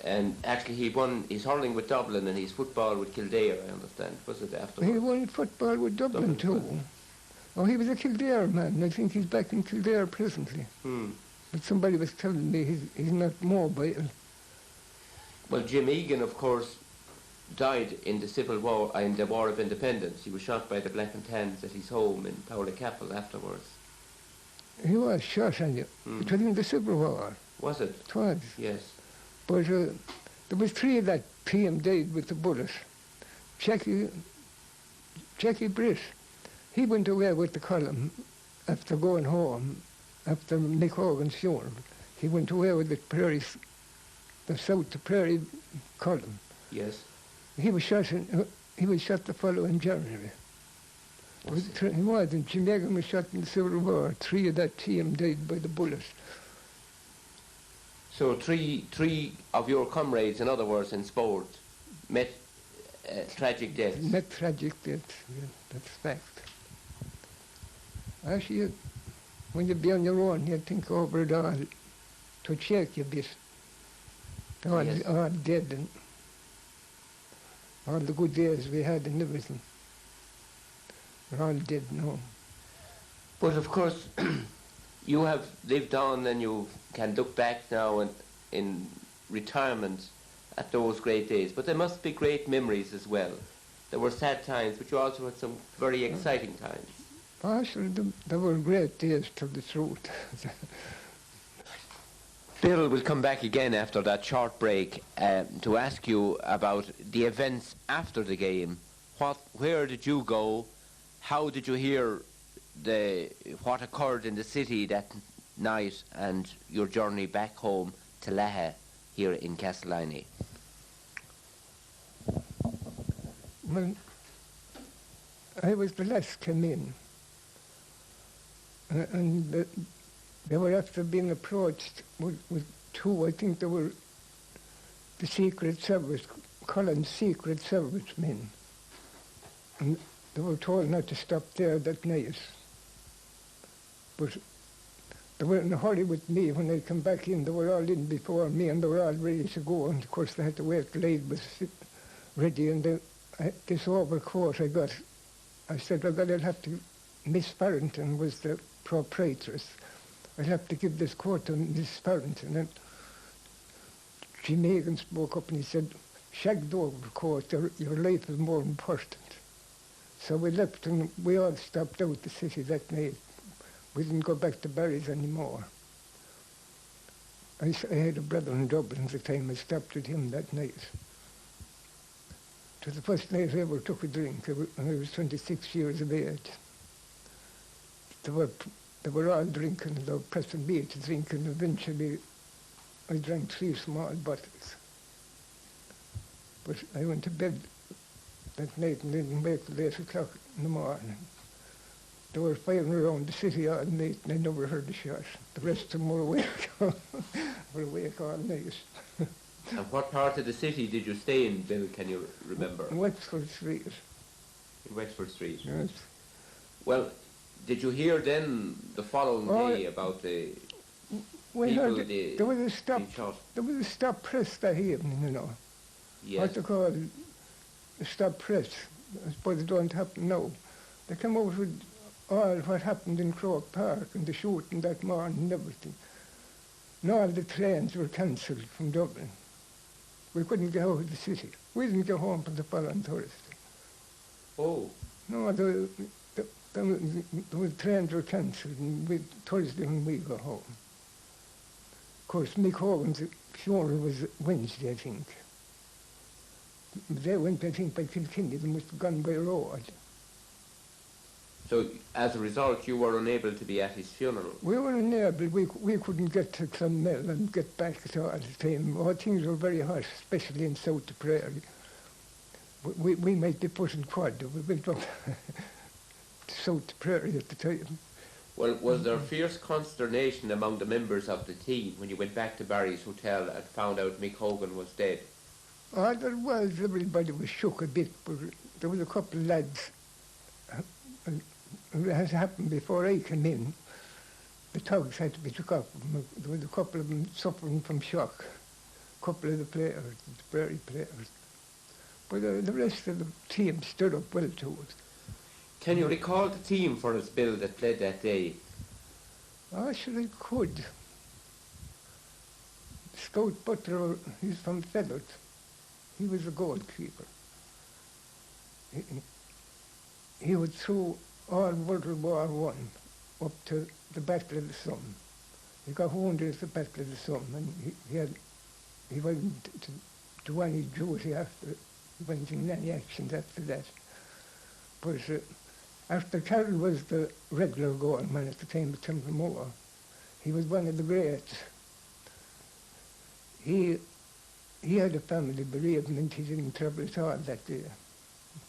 And actually he won his hurling with Dublin and his football with Kildare, I understand. Was it afterwards? He won football with Dublin too. Oh, he was a Kildare man. I think he's back in Kildare presently. Hmm. But somebody was telling me he's not mobile. Well, Jim Egan, of course, died in the Civil War, in the War of Independence. He was shot by the Black and Tans at his home in Powlacapel afterwards. He was shot on you. It was in the Civil War. Was it? It was. Yes. But there was three of that team died with the bullet. Jackie Britt, he went away with the column after going home, after Mick Hogan's funeral. He went away with the South Tipperary column. Yes. He was shot the following January. He was, and Jim Egan was shot in the Civil War. Three of that team died by the bullet. So three of your comrades, in other words, in sport, met tragic deaths. Met tragic deaths, yeah, that's fact. Actually, when you be on your own, you think over it all to shake you a bit. All dead, and all the good days we had and everything. We're all dead now. But of course, you have lived on and you can look back now in retirement at those great days. But there must be great memories as well. There were sad times, but you also had some very exciting times. Actually, there were great days, to the truth. Bill will come back again after that short break to ask you about the events after the game. Where did you go? How did you hear what occurred in the city that night and your journey back home to Laha here in Castellani? Well, I was the last came in, and they were after being approached with two, I think they were the Secret Service, Collins Secret Service men. And they were told not to stop there that night. But they were in a hurry with me when I come back in. They were all in before me and they were all ready to go. And of course they had to wait till I was ready. And this overcoat I got, I said, well, I'll have to, Miss Farrington was the proprietress. I'll have to give this coat to Miss Farrington. And Jim Egan spoke up and he said, shag the overcoat, your life is more important. So we left and we all stopped out the city that night. We didn't go back to Barry's anymore. I had a brother in Dublin at the time. I stopped with him that night. It was the first night I ever took a drink. I was 26 years of age. They were all drinking. They were pressing me to drink, and eventually I drank 3 small bottles. But I went to bed that night and didn't wake till 8 o'clock in the morning. They were firing around the city all night and I never heard a shot. The rest of them were awake, were awake all night. And what part of the city did you stay in, Bill, can you remember? In Wexford Street. In Wexford Street? Yes. Well, did you hear then the following day about the people there was a stop. being shot? There was a stop press that evening, you know. Yes. What they call a stop press. I suppose it don't happen now. They came out with all what happened in Croke Park and the shooting that morning and everything. And all the trains were cancelled from Dublin. We couldn't get out of the city. We didn't get home for the following Thursday. Oh. No, the trains were cancelled and Thursday when we got home. Of course, Mick Hogan's funeral was Wednesday, I think. They went, I think, by Kilkenny. They must have gone by road. So, as a result, you were unable to be at his funeral? We were unable. We couldn't get to Clonmel and get back at all the time. All things were very hot, especially in South Tipperary. We might be put in quad. We went up to South Tipperary at the time. Well, was there fierce consternation among the members of the team when you went back to Barry's Hotel and found out Mick Hogan was dead? Oh, there was. Everybody was shook a bit, but there was a couple of lads. It has happened before I came in. The tugs had to be took up. There was a couple of them suffering from shock. A couple of the players, the Tipperary players. But the rest of the team stood up well to it. Can you recall the team for us, Bill, that played that day? Actually, I could. Scout Butler, he's from Feathers. He was a goalkeeper. He was through all World War One up to the Battle of the Somme. He got wounded at the Battle of the Somme, and he went to do any duty after. He went in any actions after that. But after Carroll was the regular goalman at the time of Templemore, he was one of the greats. He had a family bereavement. He didn't travel at all that day.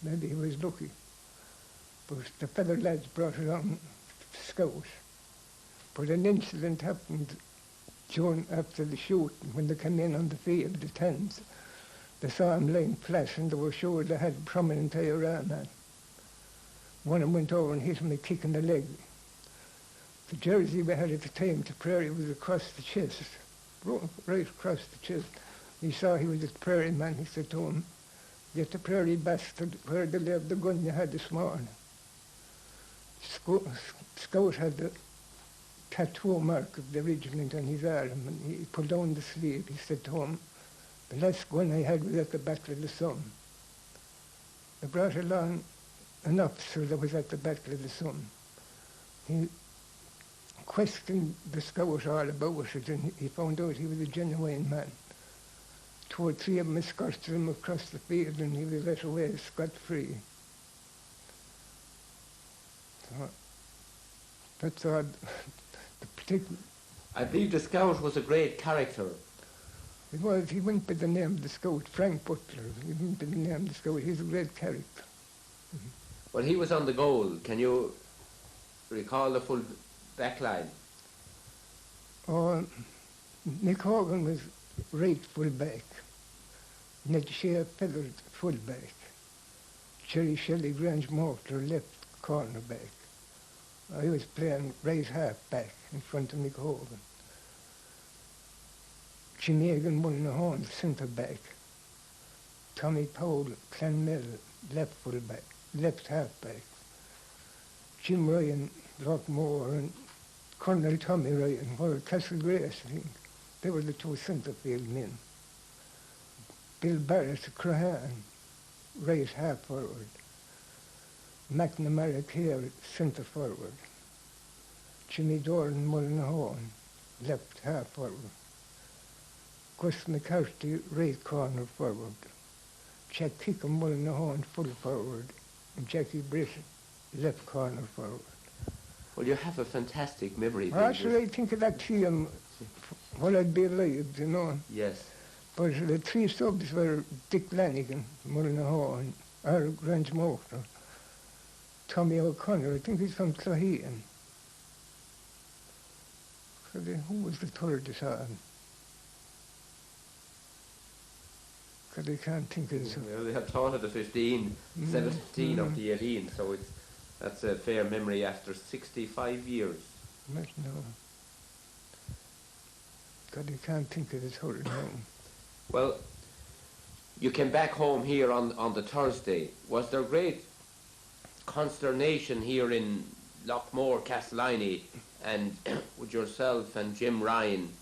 Maybe he was lucky. But the feather lads brought along Scout. But an incident happened after the shooting, when they came in on the field, the tents. They saw him lying flat, and they were sure they had prominent IRA man. One of them went over and hit him a kick in the leg. The jersey we had at the time, Tipperary, was across the chest, right across the chest. He saw he was a Tipperary man. He said to him, "You Tipperary bastard, where did they have the gun you had this morning?" Scout had the tattoo mark of the regiment on his arm, and he pulled down the sleeve. He said to him, "The last gun I had was at the Battle of the Somme." They brought along an officer that was at the Battle of the Somme. He questioned the Scout all about it, and he found out he was a genuine man. 2 or 3 of them escorted him across the field, and he was let away scot-free. So that's all. I believe the Scout was a great character. It was. He went by the name of the Scout, Frank Butler. He went by the name of the Scout. He's a great character. Well, he was on the goal. Can you recall the full back line? Oh, Nick Hogan was right full back. Ned Shea Feathers full back. Jerry Shelley Grange Mortar left corner back. I was playing right half back in front of Nick Hogan. Jimmy Egan Mullinahorn centre back. Tommy Powell Clanmel left full back, left half back. Jim Ryan, Lockmore, and Colonel Tommy Ryan were Castle Grace, I think. They were the 2 centre field men. Bill Barrett, Crahan, right half forward. McNamara here, centre forward. Jimmy Doran Mullinahorn, left half forward. Gus McCarthy, right corner forward. Jack Kickham Mullinahorn, full forward. And Jackie Britt, left corner forward. Well, you have a fantastic memory. Actually, I think of that team while I'd be alive, you know. Yes. But the 3 subs were Dick Lanigan, Mullinahorn, or Grange Mortar. Tommy O'Connor, I think he's from Clohean. So who was the third this on? Because I can't think of it. Well, they have thought of the 15, 17 of the 18, so that's a fair memory after 65 years. No. God, I can't think of the third now. Well, you came back home here on the Thursday. Was there great consternation here in Lockmore, Castellini, and with yourself and Jim Ryan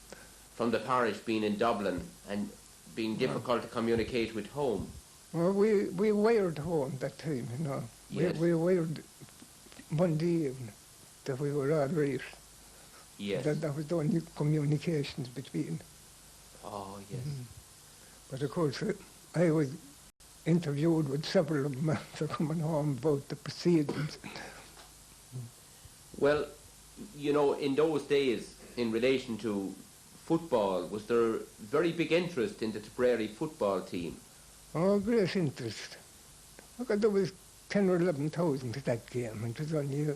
from the parish being in Dublin and being difficult to communicate with home? Well, we wired home that time, you know. Yes. We wired Monday evening that we were all right. Yes. That was the only communications between. Oh, yes. But of course, I was interviewed with several of them after coming home about the proceedings. Well, you know, in those days, in relation to football, was there very big interest in the Tipperary football team? Oh, great interest. Look, there was 10 or 11,000 at that game, and it was only,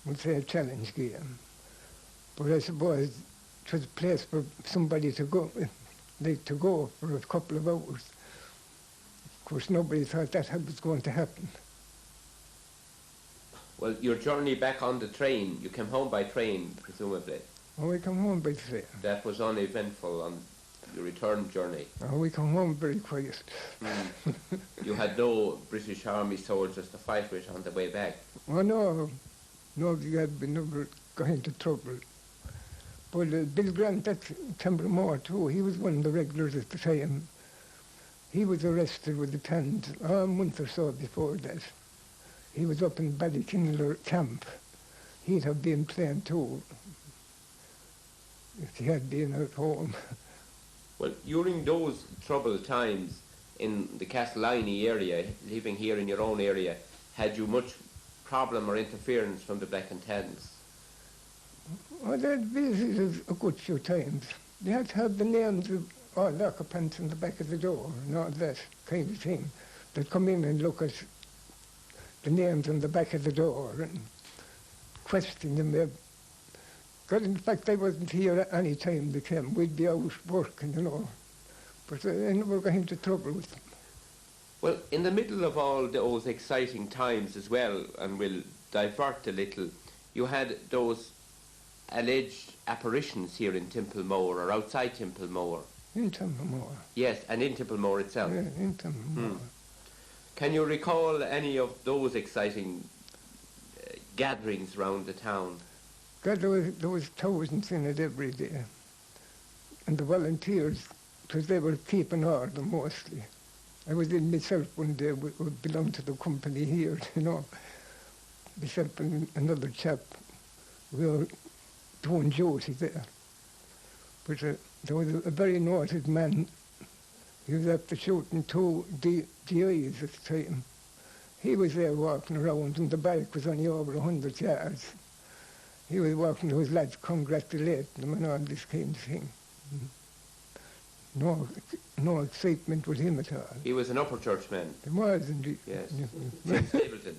we'd say, a challenge game. But I suppose it was a place for somebody to go, for a couple of hours. Of course, nobody thought that was going to happen. Well, your journey back on the train, you came home by train, presumably. Oh, I come home by train. That was uneventful. your return journey? Oh, we come home very quiet. You had no British Army soldiers to fight with on the way back? Oh, no. Nobody had been ever got into trouble. But Bill Grant at Timbermore too, he was one of the regulars at the time. He was arrested with the Tans a month or so before that. He was up in Ballykindler camp. He'd have been playing too if he had been at home. Well, during those troubled times in the Castellani area, living here in your own area, had you much problem or interference from the Black and Tans? Well, they'd visited a good few times. They had to have the names of all the occupants in the back of the door and all that kind of thing. They'd come in and look at the names on the back of the door and question them. Because in fact I wasn't here at any time they came. We'd be out working, you know. But I never got into trouble with them. Well, in the middle of all those exciting times as well, and we'll divert a little, you had those alleged apparitions here in Templemore or outside Templemore. In Templemore. Yes, and in Templemore itself. Yeah, in Templemore. Can you recall any of those exciting gatherings around the town? God, there was thousands in it every day. And the volunteers, because they were keeping order mostly. I was in myself one day, we belonged to the company here, you know. Myself and another chap, we were doing duty there. But there was a very noted man. He was after shooting two DIs at the time. He was there walking around, and the barrack was only over 100 yards. He was walking to his lads, congratulating them and all this kind of thing. No excitement with him at all. He was an upper church man. He was indeed. Yes. Jim Stapleton.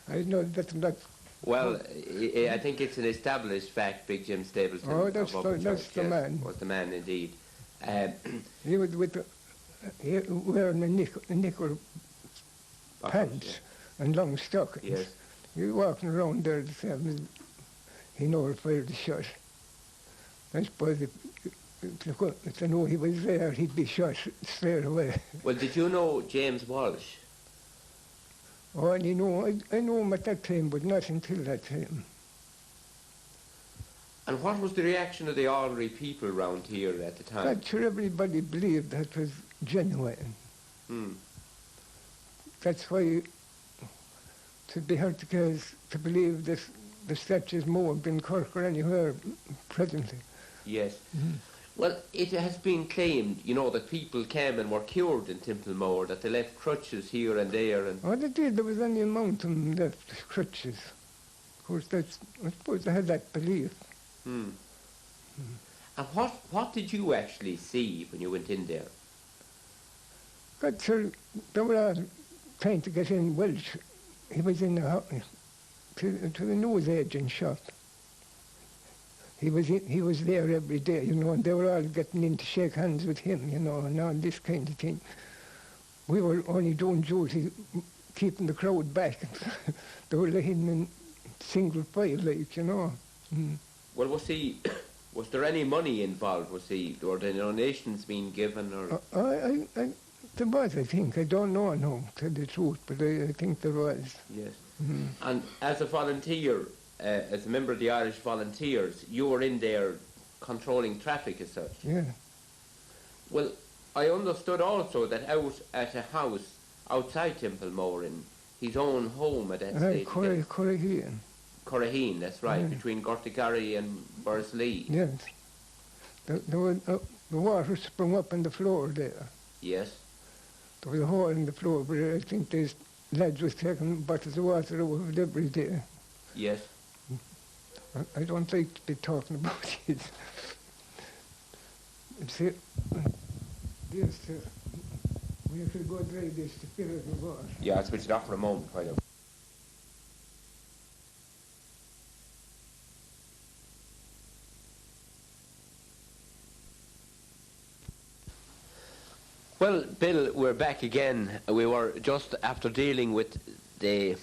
I know that. Well, I think it's an established fact, Big Jim Stapleton. Oh, that's the man. Was the man indeed. He was with wearing a knicker pants and long stockings. Yes. He was walking around there the same as he never fired the shot. I suppose if I know he was there, he'd be shot straight away. Well, did you know James Walsh? Oh, and I know him at that time, but not until that time. And what was the reaction of the ordinary people around here at the time? Not sure everybody believed that was genuine. That's why to be hard to believe that the statues moved in Cork or anywhere presently. Yes. Well, it has been claimed, you know, that people came and were cured in Templemore, that they left crutches here and there. And Oh, they did. There was only a mountain left, crutches. Of course, I suppose they had that belief. And what did you actually see when you went in there? God, sir, they were all trying to get in Welsh. He was in to the newsagent shop. He was there every day, you know, and they were all getting in to shake hands with him, you know, and all this kind of thing. We were only doing duty, keeping the crowd back. They were letting in single file, like, you know. Well, was there any money involved? Were the donations being given? Or There was, I think. I don't know now, to tell the truth, but I think there was. Yes. And as a volunteer, as a member of the Irish Volunteers, you were in there controlling traffic as such. Yeah. Well, I understood also that out at a house outside Templemore, in his own home at that stage. Corraheen. Corraheen, that's right, between Gortigary and Bursley. Yes. The water sprung up in the floor there. Yes. There was a hole in the floor, but I think these lads was taking bottles of water out of it every day. Yes. I don't like to be talking about it. We have to go dry this to fill it with water. Yeah, I'll switch it off for a moment. Right now. Well, Bill, we're back again. We were just after dealing with the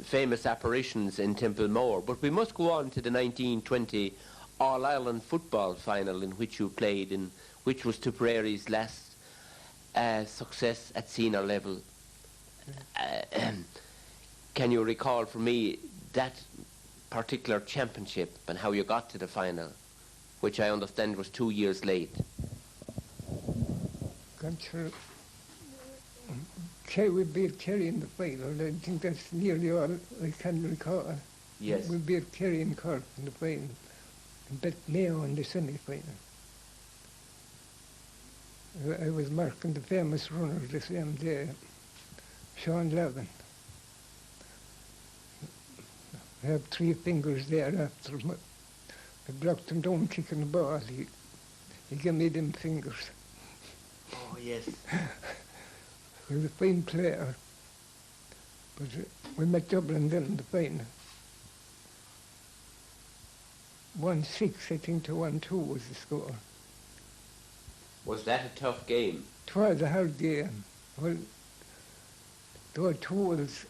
famous apparitions in Templemore, but we must go on to the 1920 All-Ireland football final in which you played, in which was Tipperary's last success at senior level. Can you recall for me that particular championship and how you got to the final, which I understand was 2 years late? We beat Kerry in the final. I think that's nearly all I can recall. Yes. We beat Kerry in Cork in the final and beat Mayo in the semi-final. I was marking the famous runner the same day, Sean Levin. I have 3 fingers there after him. I blocked him down kicking the ball. He gave me them fingers. Oh, yes. He was a fine player. But we met Dublin then in the final. 1-6, I think, to 1-2 was the score. Was that a tough game? It was a hard game. Well, the Tools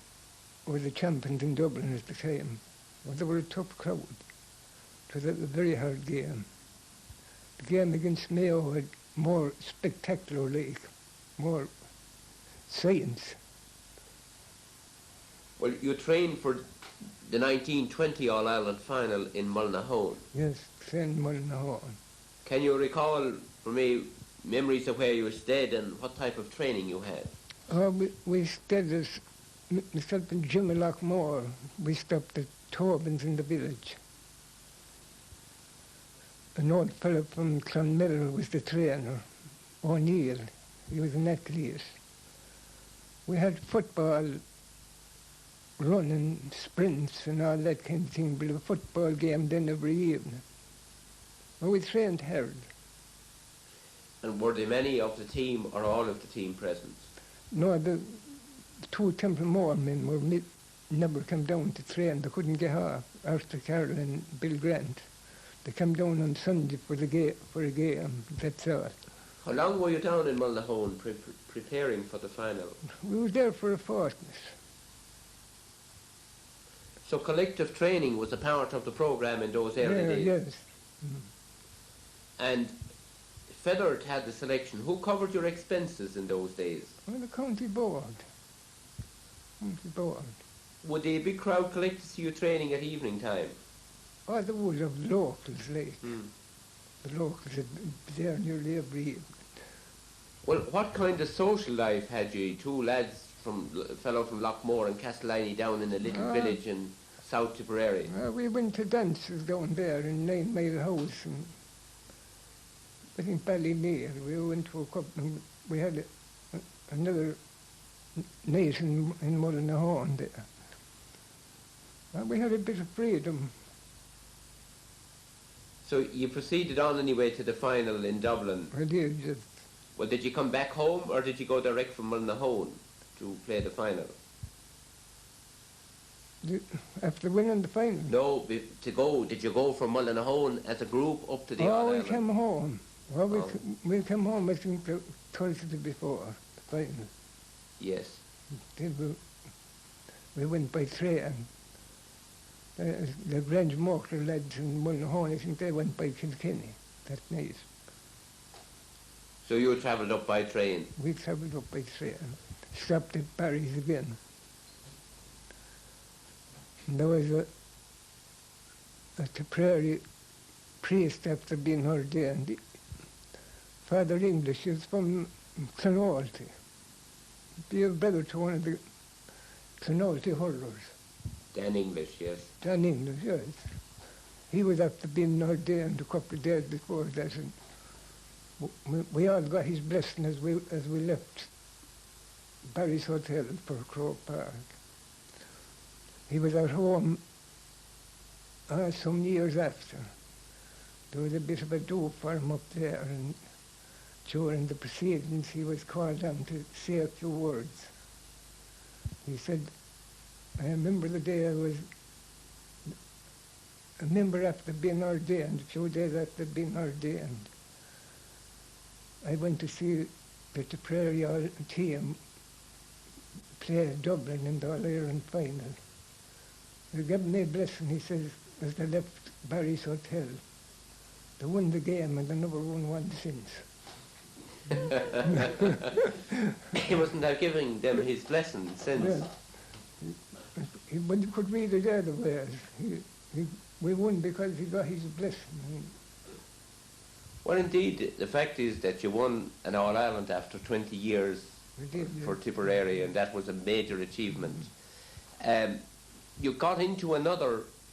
were the champions in Dublin at the time. Well, they were a tough crowd. It was a very hard game. The game against Mayo had more spectacular, like, more science. Well, you trained for the 1920 All-Ireland final in Mullinahone. Yes, trained Mullinahone. Can you recall for me memories of where you stayed and what type of training you had? We stayed as myself and Jimmy Lockmore. We stopped at Tobin's in the village. An old fellow from Clonmel was the trainer, O'Neill. He was an athlete. We had football, running, sprints and all that kind of thing, but a football game then every evening. Well, we trained hard. And were there many of the team or all of the team present? No, the 2 Templemore men never came down to train. They couldn't get off. Arthur Carroll and Bill Grant. They came down on Sunday for a game, that's all. How long were you down in Mullinahone preparing for the final? We were there for a fortnight. So collective training was a part of the programme in those early days? Yes. And Featherd had the selection. Who covered your expenses in those days? Well, the county board. County board. Would a big crowd collect to see you training at evening time? Oh, there was of locals, like. The locals had been there nearly every evening. Well, what kind of social life had you? 2 lads a fellow from Lockmore and Castellani down in a little village in South Tipperary. We went to dances down there in 9 Mile House and I think Ballynear. We went to a couple and we had another night in Mullinahone there. We had a bit of freedom. So you proceeded on anyway to the final in Dublin. I did, just. Well, did you come back home or did you go direct from Mullinahone to play the final? After winning the final? No, did you go from Mullinahone as a group up to the All-Ireland? We came home. Well, we came home, I think, the Thursday before the final. Yes. Then we went by train. The Grange Mortar lads in Mullinahone, I think they went by Kilkenny that night. So you travelled up by train? We travelled up by train. Stopped at Barry's again. And there was a Tipperary priest after being ordained. Father English is from Clonalty. Be a brother to one of the Clonalty hurlers. Dan English, yes. Dan English, yes. He was after being ordained a couple of days before that. And we all got his blessing as we left Barry's Hotel for Croke Park. He was at home some years after. There was a bit of a do for him up there, and during the proceedings he was called on to say a few words. He said, I remember the day I was a member after being ordained, a few days after being ordained. I went to see the Tipperary team play Dublin in the All-Ireland final. He gave me a blessing, he says, as they left Barry's Hotel. They won the game and they never won one since. He mustn't have given them his blessing since. Well, but you could read it the other way. We won because he got his blessing. Well, indeed, the fact is that you won an All-Ireland after 20 years We did, for Tipperary, and that was a major achievement. You got into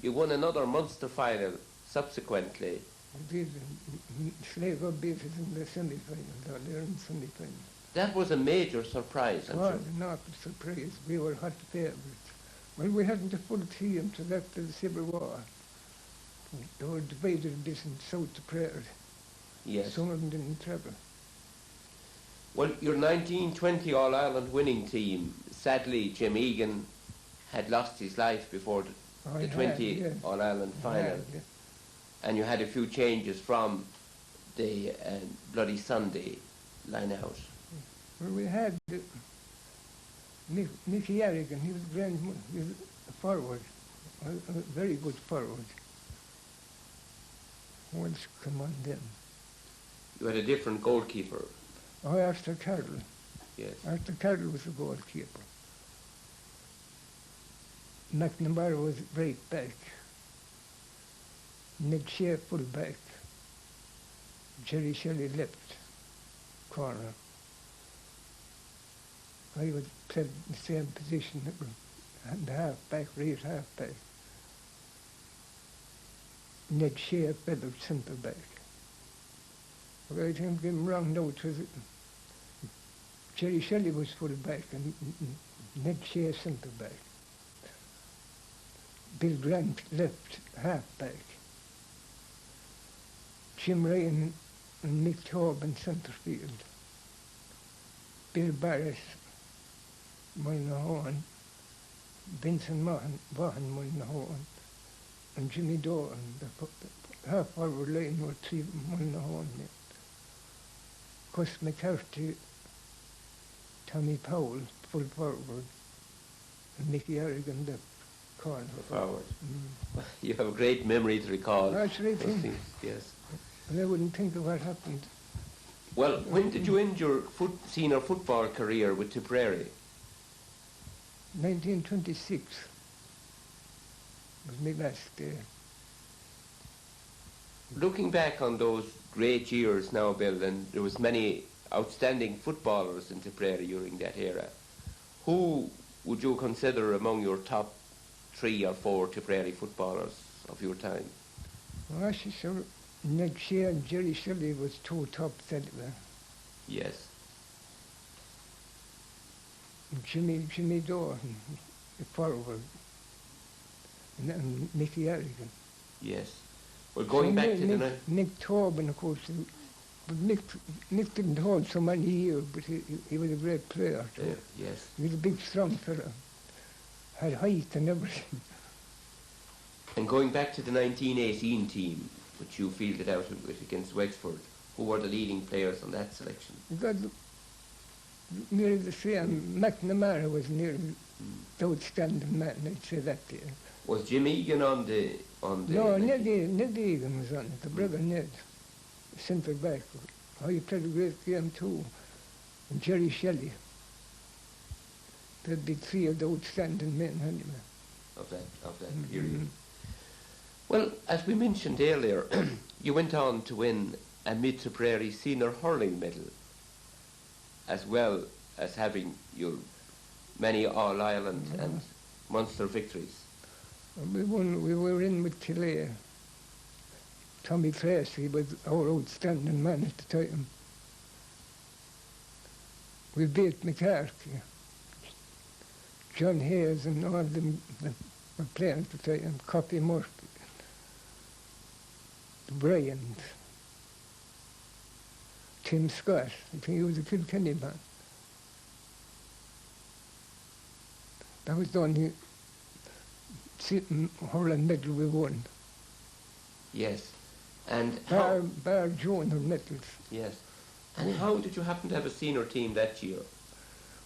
you won another Munster final subsequently. We did. Sligo beat us in the semi-final, there in the semi-final. That was a major surprise, I'm sure. Not a surprise. We were hot favourites. Well, we hadn't a full team till after the Civil War. They were divided a bit in South Tipperary. Yes. Some of them didn't travel. Well, your 1920 All-Ireland winning team, sadly, Jim Egan had lost his life before the 20 All-Ireland final. And you had a few changes from the Bloody Sunday line-out. Well, we had Mickey Harrigan. He was a forward, a very good forward. Who else come on then? You had a different goalkeeper. Oh, Arthur Carroll. Yes. Arthur Carroll was the goalkeeper. McNamara was right back. Ned Shea full back. Jerry Shelley left corner. I would play the same position, and half back, right half back. Ned Shea feathered centre back. But I think I'm wrong now. It was Jerry Shelley was full back and Ned Shea centre back. Bill Grant left half back. Jim Ryan and Mick Tobin centre field. Bill Barris, Mullinahone, Vincent Vaughan, Mullinahone, and Jimmy Doran. The half forward line were three Mullinahone. Gus McCarthy, Tommy Powell, full forward, and Mickey Harrigan, the corner. Forward. You have a great memory to recall. That's right. Yes. And I wouldn't think of what happened. Well, when did you end your senior football career with Tipperary? 1926 was my last day. Looking back on those great years now, Bill, and there was many outstanding footballers in Tipperary during that era. Who would you consider among your top 3 or 4 Tipperary footballers of your time? Well, actually, so Ned Shea and Jerry Shelley was 2 top anyway. Yes. Jimmy Doran, the forward, and Mickey Harrigan. Yes. Well, going back to the Nick Tobin, of course, but Nick didn't hold so many years, but he was a great player too. Yes. He was a big, strong fellow, had height and everything. And going back to the 1918 team, which you fielded out with against Wexford, who were the leading players on that selection? You got nearly the same. McNamara was nearly the outstanding man, I'd say that there. Was Jim Egan on the? No, Ned Egan was on it, the brother Ned, centre back. Oh, he played a great game too. And Jerry Shelley. There'd be 3 of the outstanding men anyway. Of that period. Well, as we mentioned earlier, you went on to win a Mid-Tipperary senior hurling medal, as well as having your many All-Ireland and Munster victories. We were in with Kildare. Tommy Tracy was our outstanding man at the time. We beat McCarthy. John Hayes and all of them that were playing at the time, Coffey Murphy, Bryant, Tim Scott, I think he was a Kilkenny man. That was the only hurling medal we won. Yes. And Bar junior medals. Yes. And how did you happen to have a senior team that year?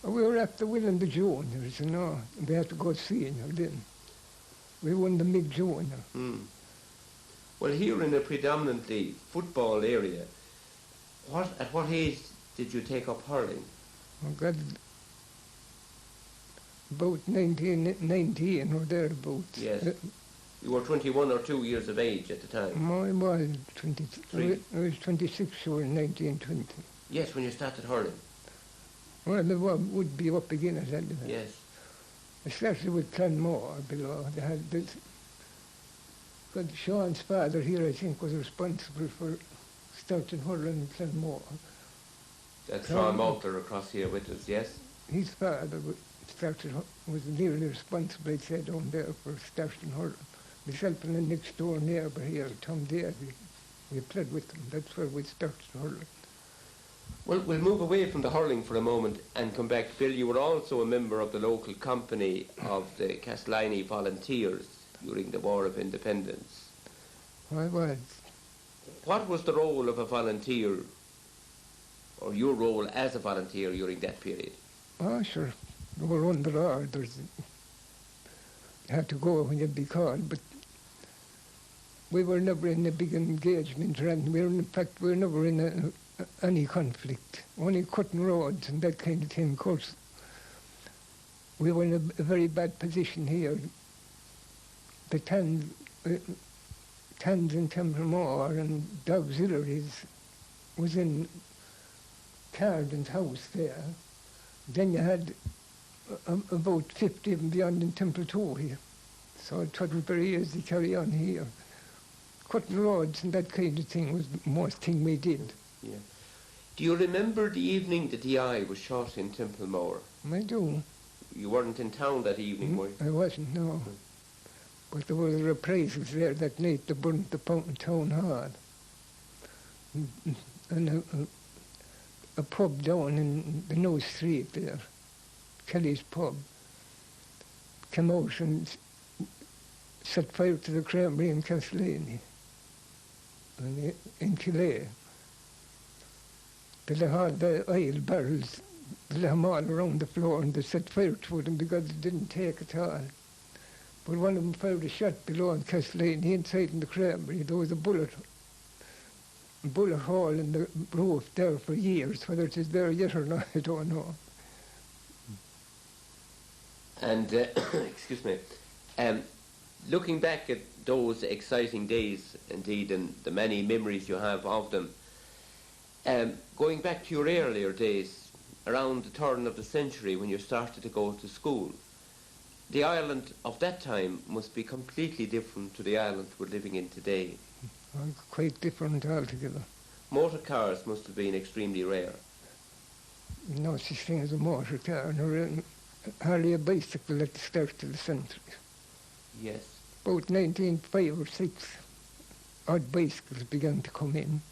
We were after winning the juniors, you know. We had to go senior then. We won the mid-junior. Well, here in a predominantly football area, at what age did you take up hurling? I got about 1919 or thereabouts. Yes. You were 21 or 2 years of age at the time. I was 20, I was 26 or 1920. Yes, when you started hurling. Well, I would be up again at that. Yes. I started with Clonmore below. They had this. But Sean's father here, I think, was responsible for starting hurling in Clonmore. That's Sean Moulter across here with us, yes? His father was nearly responsible, I'd say, down there for starting hurling. Myself and the next door neighbour here, Tom Davey, we played with them. That's where we started hurling. Well, we'll move away from the hurling for a moment and come back. Bill, you were also a member of the local company of the Castellani Volunteers during the War of Independence. I was. What was the role of a volunteer, or your role as a volunteer during that period? Oh, sure. We were under orders. You had to go when you'd be called, but we were never in a big engagement, and in fact, we were never in any conflict, only cutting roads and that kind of thing. Of course, we were in a very bad position here. The Tans in Templemore and the auxiliaries was in Carden's house there. Then you had about 50 even beyond in Temple here. So it wasn't very easy to carry on here. Cutting roads and that kind of thing was the most thing we did. Yeah. Do you remember the evening the DI was shot in Templemore? I do. You weren't in town that evening, were you? I wasn't, no. But there were reprisals there that night. They burnt the town hall. And a pub down in the New Street there, Kelly's pub, came out and set fire to the creamery in Castellani and in Killea. They had the oil barrels, they left them all around the floor and they set fire to them because it didn't take at all. But one of them fired a shot below in Castellani, inside in the creamery. There was a bullet hole in the roof there for years. Whether it is there yet or not, I don't know. And, excuse me, looking back at those exciting days, indeed, and the many memories you have of them, going back to your earlier days, around the turn of the century when you started to go to school, the Ireland of that time must be completely different to the Ireland we're living in today. Quite different altogether. Motor cars must have been extremely rare. No such thing as a motor car, nor hardly a bicycle at the start of the century. Yes. About 1905 or 6, odd bicycles began to come in.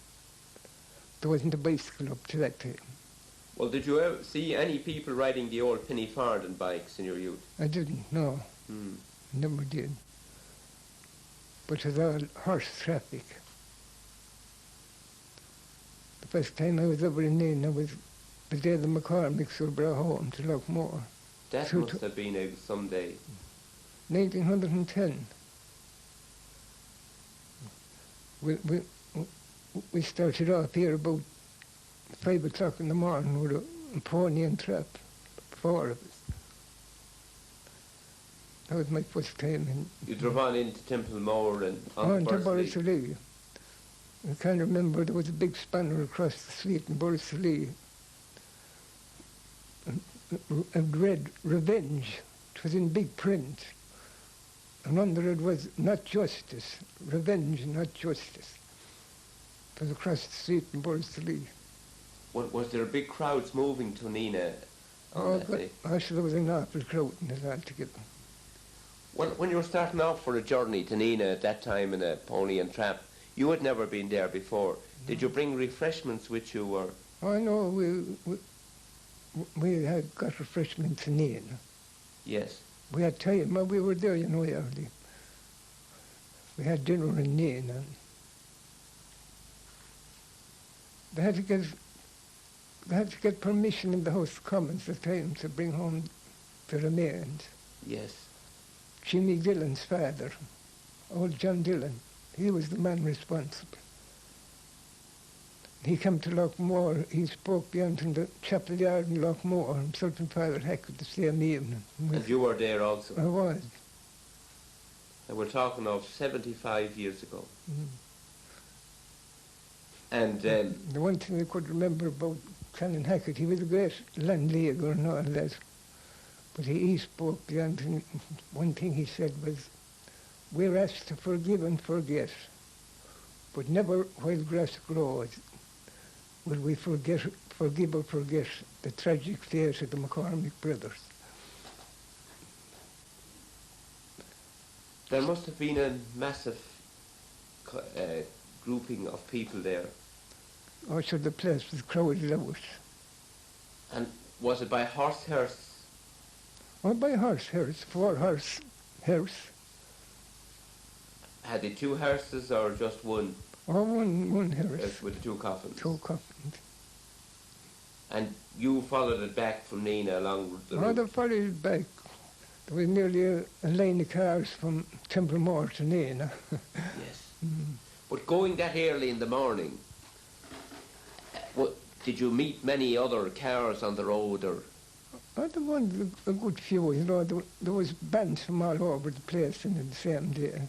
There wasn't a bicycle up to that time. Well, did you ever see any people riding the old penny farthing bikes in your youth? I didn't, no. Never did. But it was all horse traffic. The first time I was ever in Nain, was the day the McCormicks were brought home to Lochmore. That must have been some day. 1910. We started off here about 5 o'clock in the morning with a pony and trap, 4 of us. That was my first time in... You drove on into Templemore and on to Borrisolee. I can't remember, there was a big spanner across the street in Borrisolee. And read Revenge. It was in big print. And under it was Not Justice. Revenge, not justice. It was across the street in Borrisolee. Was there big crowds moving to Nina? Actually there was an awful crowd in it altogether. Well, when you were starting off for a journey to Nina at that time in a pony and trap, you had never been there before. Did you bring refreshments with you, or? I know we had got refreshments in Nina. Yes. We had time, we were there, early. We had dinner in Nina. They had to get permission in the House of Commons at the time to bring home the remains. Yes. Jimmy Dillon's father, old John Dillon, He was the man responsible. He came to Lochmore. He spoke beyond in the chapel yard in Lochmore, and certain Father Hackett the same evening. And you were there also? I was. And we're talking of 75 years ago. Mm. And the one thing I could remember about Canon Hackett, he was a great landlady and all that, but he spoke beyond, and one thing he said was, we're asked to forgive and forget, but never while grass grows will we forgive or forget the tragic fate of the McCormick brothers. there must have been a massive grouping of people there. Oh, so the place was crowded out. And was it by horse hearse? Oh, by horse hearse, 4 horse hearse. Had they 2 hearses or just one? Oh, one hearse. With the 2 coffins? 2 coffins. And you followed it back from Nina along the Oh, route? they followed it back. There was nearly a line of cars from Timbermore to Nina. Yes. But going that early in the morning, did you meet many other cars on the road, or? Oh, there was a good few, you know. There was bands from all over the place in the same day.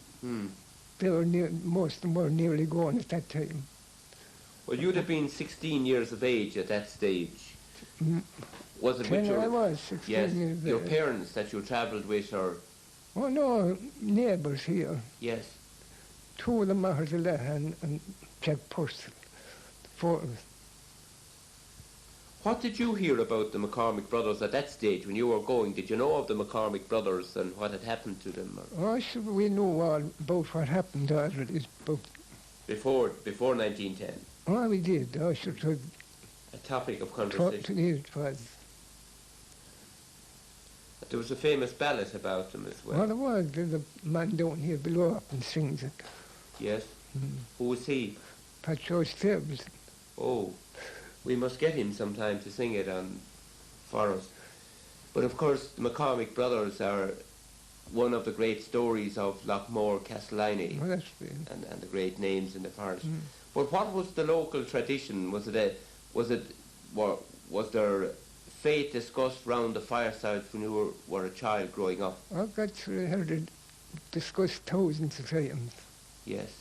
They were most of them were nearly gone at that time. Well, you'd have been 16 years of age at that stage. Was it 10 with your... I was, 16 Yes, years your old. parents that you travelled with, or... Oh, no, neighbours here. Yes. 2 of them, Maher Delahan and Jack Purcell. 4 of us. What did you hear about the McCormick brothers at that stage when you were going? Did you know of the McCormick brothers and what had happened to them? Or Oh, sure, we know all about what happened already. But, before 1910? oh, we did. I should have A topic of talked conversation. to it was. There was a famous ballad about them as well. Well, there was. There's a man down here below up and sings it. Yes. Who was he? Patrick Stebbs. Oh, we must get him sometime to sing it for us. But of course, the McCormick brothers are one of the great stories of Lochmore, Castellini, Well, that's it. and the great names in the parish. But what was the local tradition? Was there fate discussed round the firesides when you were a child growing up? I got to heard it discussed thousands of times. Yes.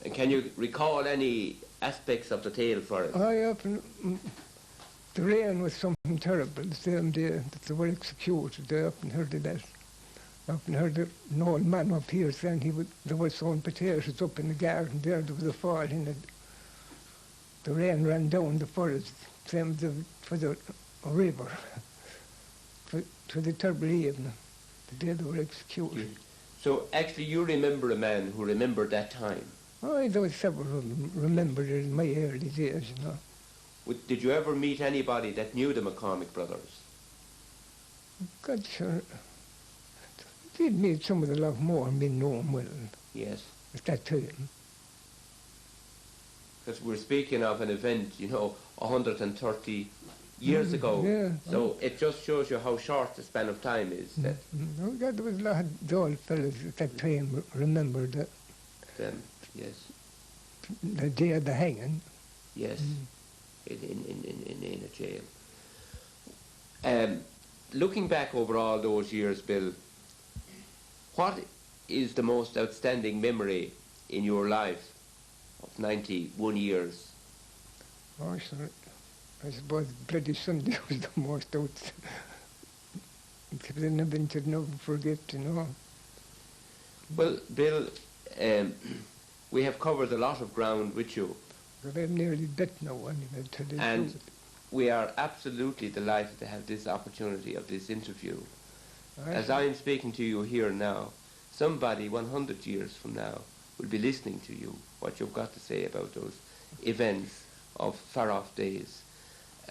And can you recall any aspects of the tale for us? I often, the rain was something terrible the same day that they were executed. I often heard of that. I often heard an old man up here saying they were sowing potatoes up in the garden there was a fall in it. The rain ran down the forest, same as for the river, for the terrible evening, the day they were executed. So actually you remember a man who remembered that time. Oh, there was several of them remembered it in my early days, you know. Did you ever meet anybody that knew the McCormick brothers? God, sure. Did meet some of the Lochmore men know them well Yes. at that time. Because we're speaking of an event, 130 years ago. Yeah. So it just shows you how short the span of time is that Oh, God, there was a lot of the old fellas at that time remembered yes. the day of the hanging. Yes. In a jail. Looking back over all those years, Bill, what is the most outstanding memory in your life of 91 years? Oh, sure. I suppose Bloody Sunday was the most out. It's an event you'd never forget, you know. Well, Bill, we have covered a lot of ground with you, But I'm nearly dead now, anyway, to the and truth. we are absolutely delighted to have this opportunity of this interview. As I'm speaking to you here now, somebody 100 years from now will be listening to you, what you've got to say about those events of far-off days.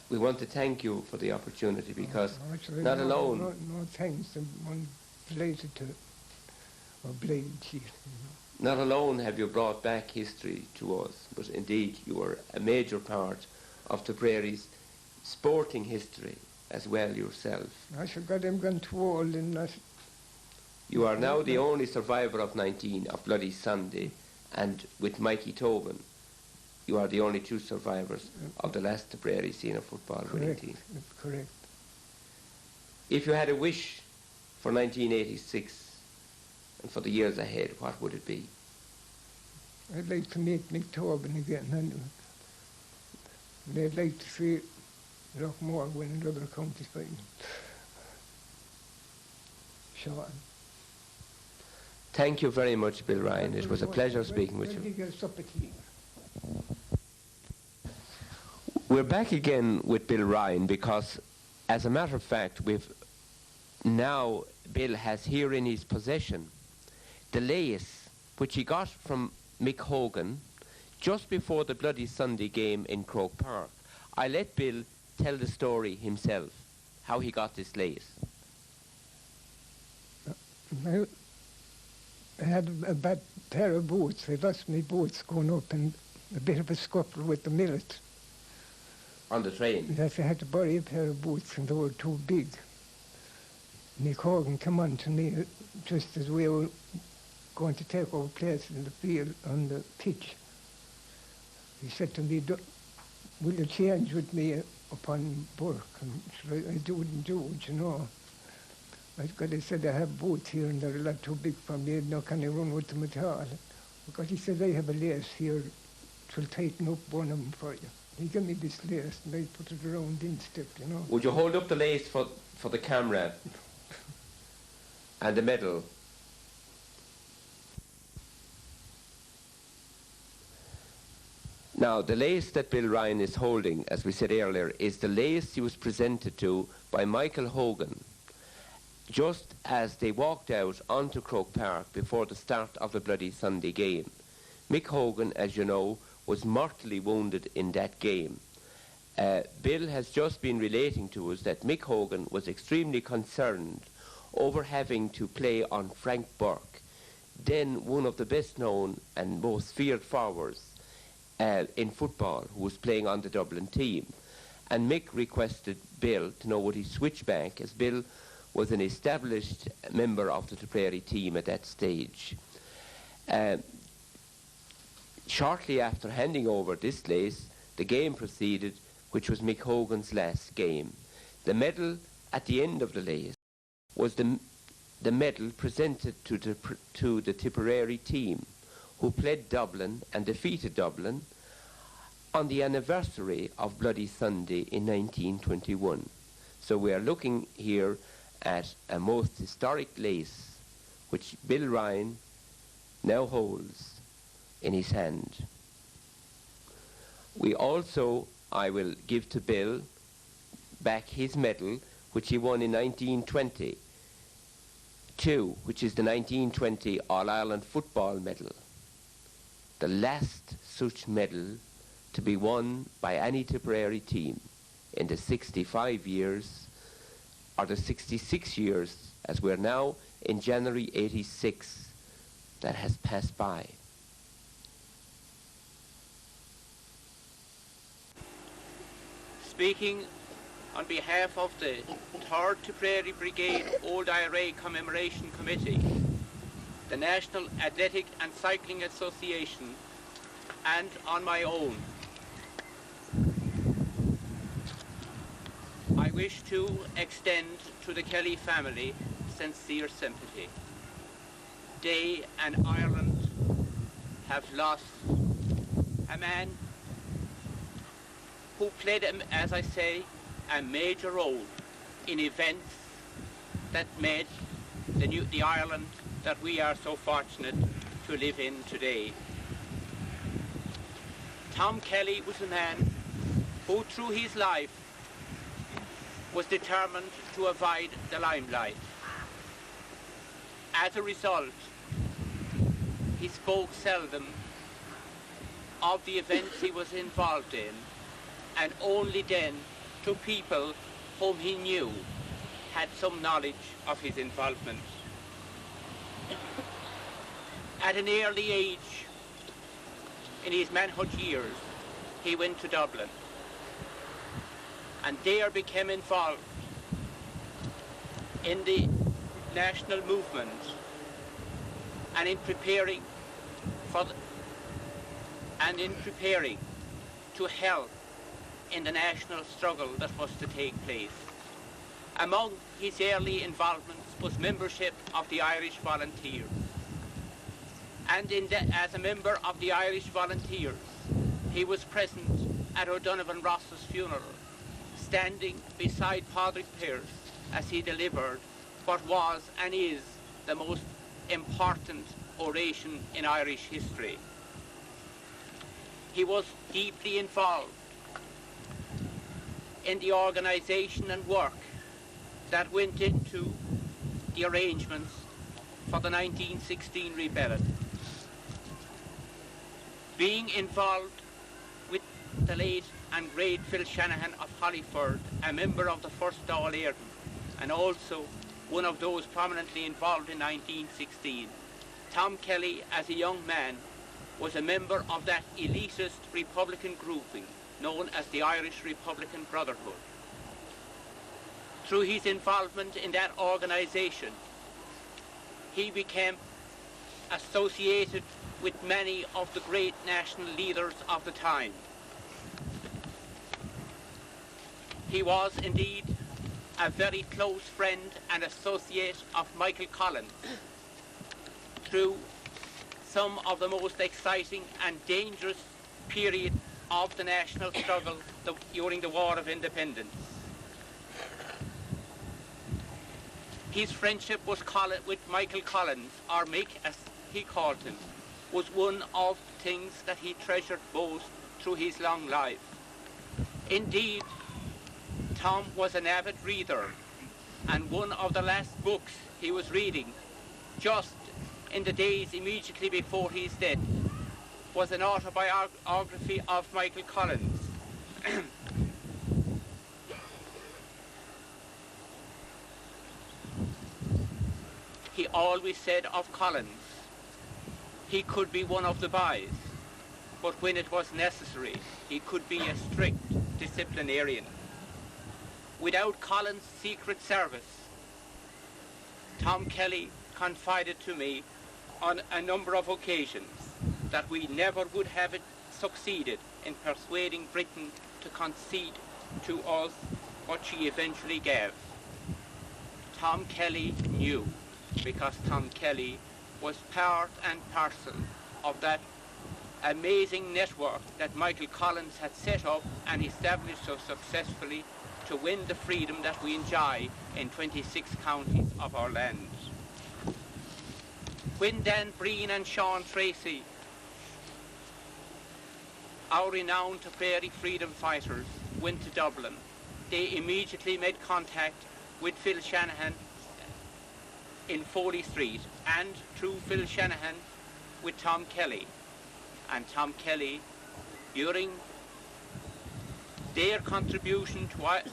We want to thank you for the opportunity because Actually, not alone... No thanks, I'm delighted to oblige you. Not alone have you brought back history to us, but indeed you are a major part of Tipperary's sporting history as well yourself. I forgot I'm gone too old and not You are now the only survivor of 19, of Bloody Sunday, and with Mikey Tobin, you are the only two survivors of the last Tipperary senior football winning team. That's correct. If you had a wish for 1986 and for the years ahead, what would it be? I'd like to meet Mick Tobin again, and I'd like to see Lochmore win another county final. Sean. Thank you very much, Bill Ryan. It was a pleasure speaking with you. We're back again with Bill Ryan because, as a matter of fact, Bill has here in his possession the lace which he got from Mick Hogan just before the Bloody Sunday game in Croke Park. I let Bill tell the story himself, how he got this lace. I had a bad pair of boots. I lost my boots going up and a bit of a scuffle with the millet. On the train? Yes, I had to buy a pair of boots and they were too big. Mick Hogan came on to me just as we were going to take our place in the field on the pitch. He said to me, will you change with me upon work? And I wouldn't do it, you know. Because he said, I have boots here and they're a lot too big for me, no can I run with them at all. Because he said, I have a lace here, it will tighten up one of them for you. He gave me this lace and I put it around instep, you know. Would you hold up the lace for the camera and the medal? Now, the lace that Bill Ryan is holding, as we said earlier, is the lace he was presented to by Michael Hogan just as they walked out onto Croke Park before the start of the Bloody Sunday game. Mick Hogan, as you know, was mortally wounded in that game. Bill has just been relating to us that Mick Hogan was extremely concerned over having to play on Frank Burke, then one of the best known and most feared forwards in football, who was playing on the Dublin team. And Mick requested Bill to know would he switch back, as Bill was an established member of the Tipperary team at that stage. Shortly after handing over this lace, the game proceeded, which was Mick Hogan's last game. The medal at the end of the lace was the medal presented to the Tipperary team, who played Dublin and defeated Dublin on the anniversary of Bloody Sunday in 1921. So we are looking here at a most historic lace which Bill Ryan now holds in his hand. We also, I will give to Bill back his medal which he won in 1920, which is the 1920 All-Ireland football medal, the last such medal to be won by any Tipperary team in the 65 years or the 66 years, as we're now in January 86, that has passed by. Speaking on behalf of the 3rd Tipperary Brigade Old IRA Commemoration Committee, the National Athletic and Cycling Association, and on my own, I wish to extend to the Kelly family sincere sympathy. They and Ireland have lost a man who played, as I say, a major role in events that made the Ireland that we are so fortunate to live in today. Tom Kelly was a man who, through his life, was determined to avoid the limelight. As a result, he spoke seldom of the events he was involved in, and only then to people whom he knew had some knowledge of his involvement. At an early age, in his manhood years, he went to Dublin and there became involved in the national movement and in preparing to help in the national struggle that was to take place. Among his early involvements was membership of the Irish Volunteers. And as a member of the Irish Volunteers, he was present at O'Donovan Ross's funeral, standing beside Padraig Pearse as he delivered what was and is the most important oration in Irish history. He was deeply involved in the organisation and work that went into the arrangements for the 1916 rebellion. Being involved with the late and great Phil Shanahan of Hollyford, a member of the First Dáil Éireann, and also one of those prominently involved in 1916, Tom Kelly, as a young man, was a member of that elitist Republican grouping known as the Irish Republican Brotherhood. Through his involvement in that organisation, he became associated with many of the great national leaders of the time. He was indeed a very close friend and associate of Michael Collins through some of the most exciting and dangerous period of the national struggle during the War of Independence. His friendship with Michael Collins, or Mick as he called him, was one of the things that he treasured most through his long life. Indeed, Tom was an avid reader, and one of the last books he was reading just in the days immediately before his death was an autobiography of Michael Collins. He always said of Collins, he could be one of the boys, but when it was necessary, he could be a strict disciplinarian. Without Collins' secret service, Tom Kelly confided to me on a number of occasions that we never would have succeeded in persuading Britain to concede to us what she eventually gave. Tom Kelly knew, because Tom Kelly was part and parcel of that amazing network that Michael Collins had set up and established so successfully to win the freedom that we enjoy in 26 counties of our land. When Dan Breen and Sean Tracy, our renowned Tipperary freedom fighters, went to Dublin, they immediately made contact with Phil Shanahan in Foley Street, and through Phil Shanahan with Tom Kelly. And Tom Kelly, during their contribution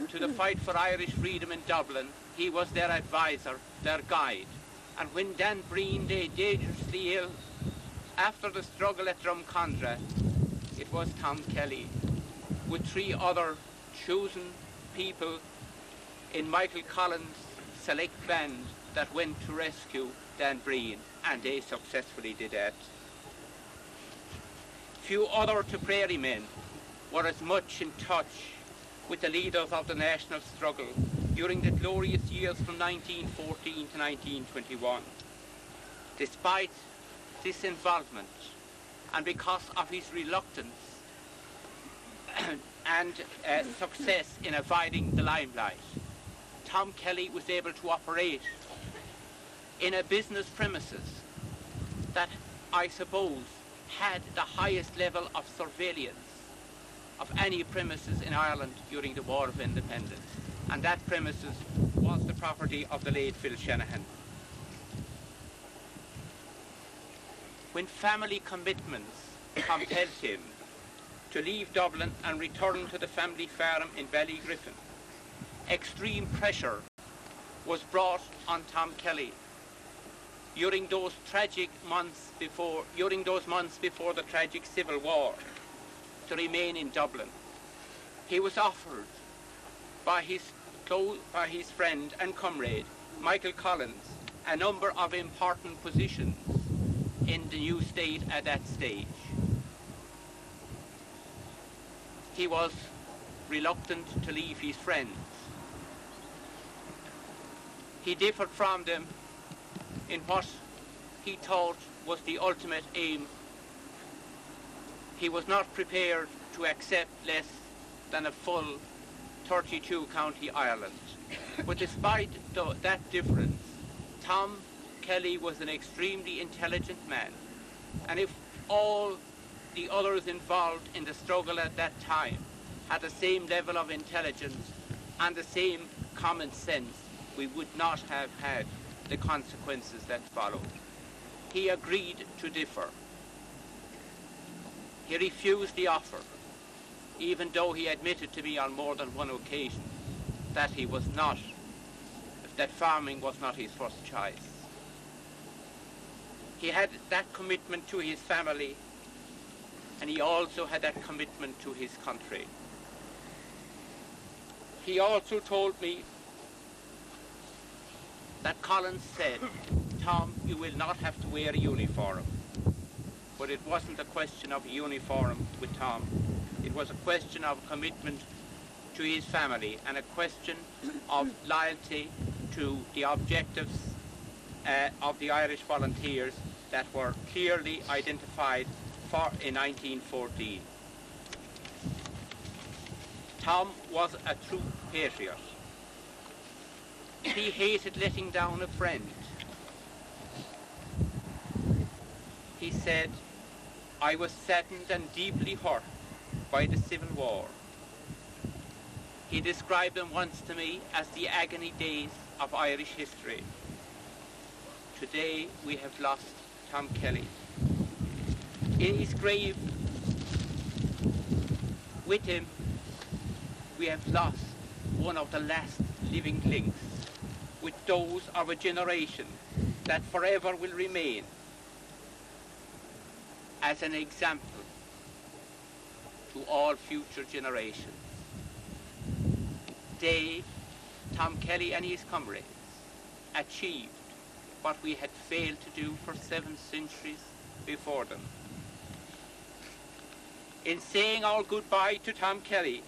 to the fight for Irish freedom in Dublin, he was their advisor, their guide. And when Dan Breen lay dangerously ill after the struggle at Drumcondra, it was Tom Kelly, with 3 other chosen people in Michael Collins' select band, that went to rescue Dan Breen, and they successfully did that. Few other Tipperary men were as much in touch with the leaders of the national struggle during the glorious years from 1914 to 1921. Despite this involvement, and because of his reluctance and success in avoiding the limelight, Tom Kelly was able to operate in a business premises that I suppose had the highest level of surveillance of any premises in Ireland during the War of Independence. And that premises was the property of the late Phil Shanahan. When family commitments compelled him to leave Dublin and return to the family farm in Ballygriffin, extreme pressure was brought on Tom Kelly during those months before the tragic Civil War to remain in Dublin. He was offered by his friend and comrade Michael Collins a number of important positions in the new state at that stage. He was reluctant to leave his friends. He differed from them in what he thought was the ultimate aim. He was not prepared to accept less than a full 32 County Ireland. But despite that difference, Tom Kelly was an extremely intelligent man. And if all the others involved in the struggle at that time had the same level of intelligence and the same common sense, we would not have had the consequences that followed. He agreed to differ. He refused the offer, even though he admitted to me on more than one occasion that that farming was not his first choice. He had that commitment to his family, and he also had that commitment to his country. He also told me that Collins said, "Tom, you will not have to wear a uniform." But it wasn't a question of a uniform with Tom. It was a question of commitment to his family and a question of loyalty to the objectives of the Irish Volunteers that were clearly identified in 1914. Tom was a true patriot. He hated letting down a friend. He said, "I was saddened and deeply hurt by the Civil War." He described them once to me as the agony days of Irish history. Today we have lost Tom Kelly. In his grave with him, we have lost one of the last living links with those of a generation that forever will remain as an example to all future generations. They, Tom Kelly and his comrades, achieved what we had failed to do for 7 centuries before them. In saying our goodbye to Tom Kelly,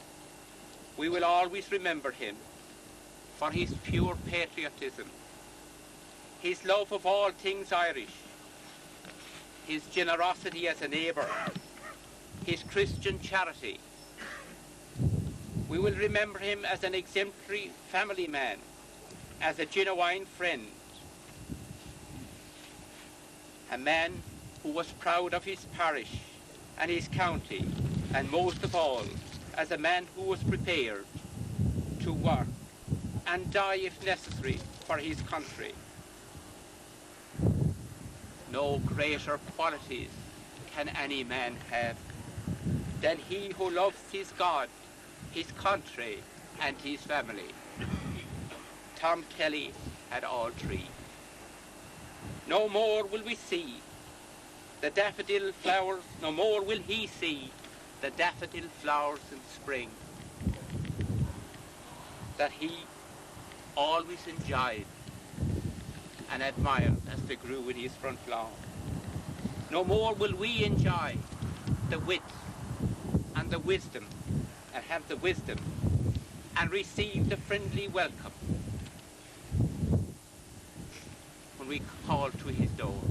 we will always remember him for his pure patriotism, his love of all things Irish, his generosity as a neighbour, his Christian charity. We will remember him as an exemplary family man, as a genuine friend, a man who was proud of his parish and his county, and most of all, as a man who was prepared to work and die if necessary for his country. No greater qualities can any man have than he who loves his God, his country, and his family. Tom Kelly had all three. No more will we see the daffodil flowers, no more will he see the daffodil flowers in spring that he always enjoyed and admired as they grew in his front lawn. No more will we enjoy the wit and the wisdom, and have the wisdom and receive the friendly welcome when we call to his door.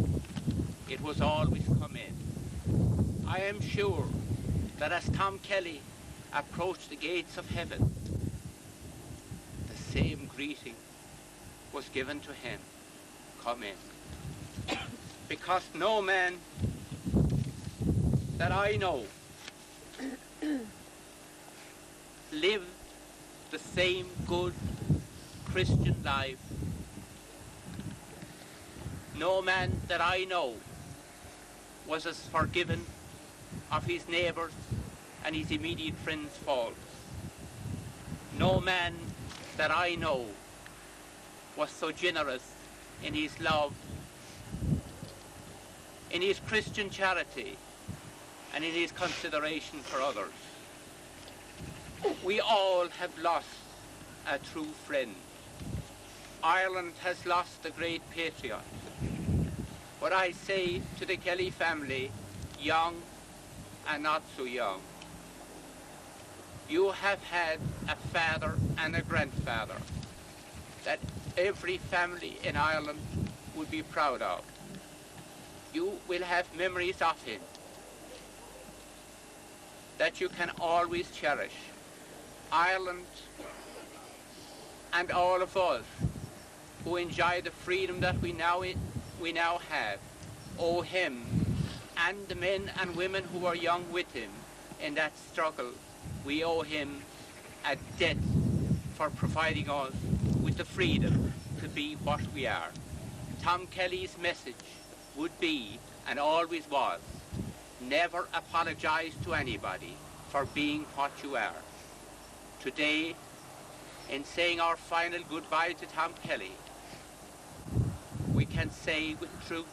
It was always come in. I am sure that as Tom Kelly approached the gates of heaven, the same greeting was given to him, "Come in." Because no man that I know lived the same good Christian life. No man that I know was as forgiven of his neighbours and his immediate friends' faults. No man that I know was so generous in his love, in his Christian charity, and in his consideration for others. We all have lost a true friend. Ireland has lost a great patriot. But I say to the Kelly family, young and not so young, you have had a father and a grandfather that every family in Ireland would be proud of. You will have memories of him that you can always cherish. Ireland and all of us who enjoy the freedom that we now have owe him and the men and women who were young with him in that struggle. We owe him a debt for providing us with the freedom to be what we are. Tom Kelly's message would be, and always was, never apologize to anybody for being what you are. Today, in saying our final goodbye to Tom Kelly, we can say with truth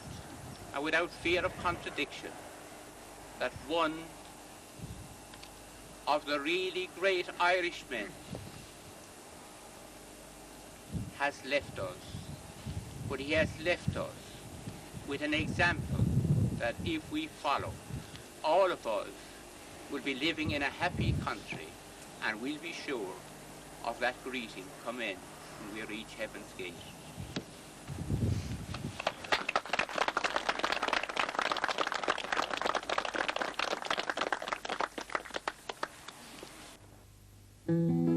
and without fear of contradiction that one of the really great Irishmen has left us, but he has left us with an example that if we follow, all of us will be living in a happy country, and we'll be sure of that greeting come in when we reach heaven's gate. Thank you.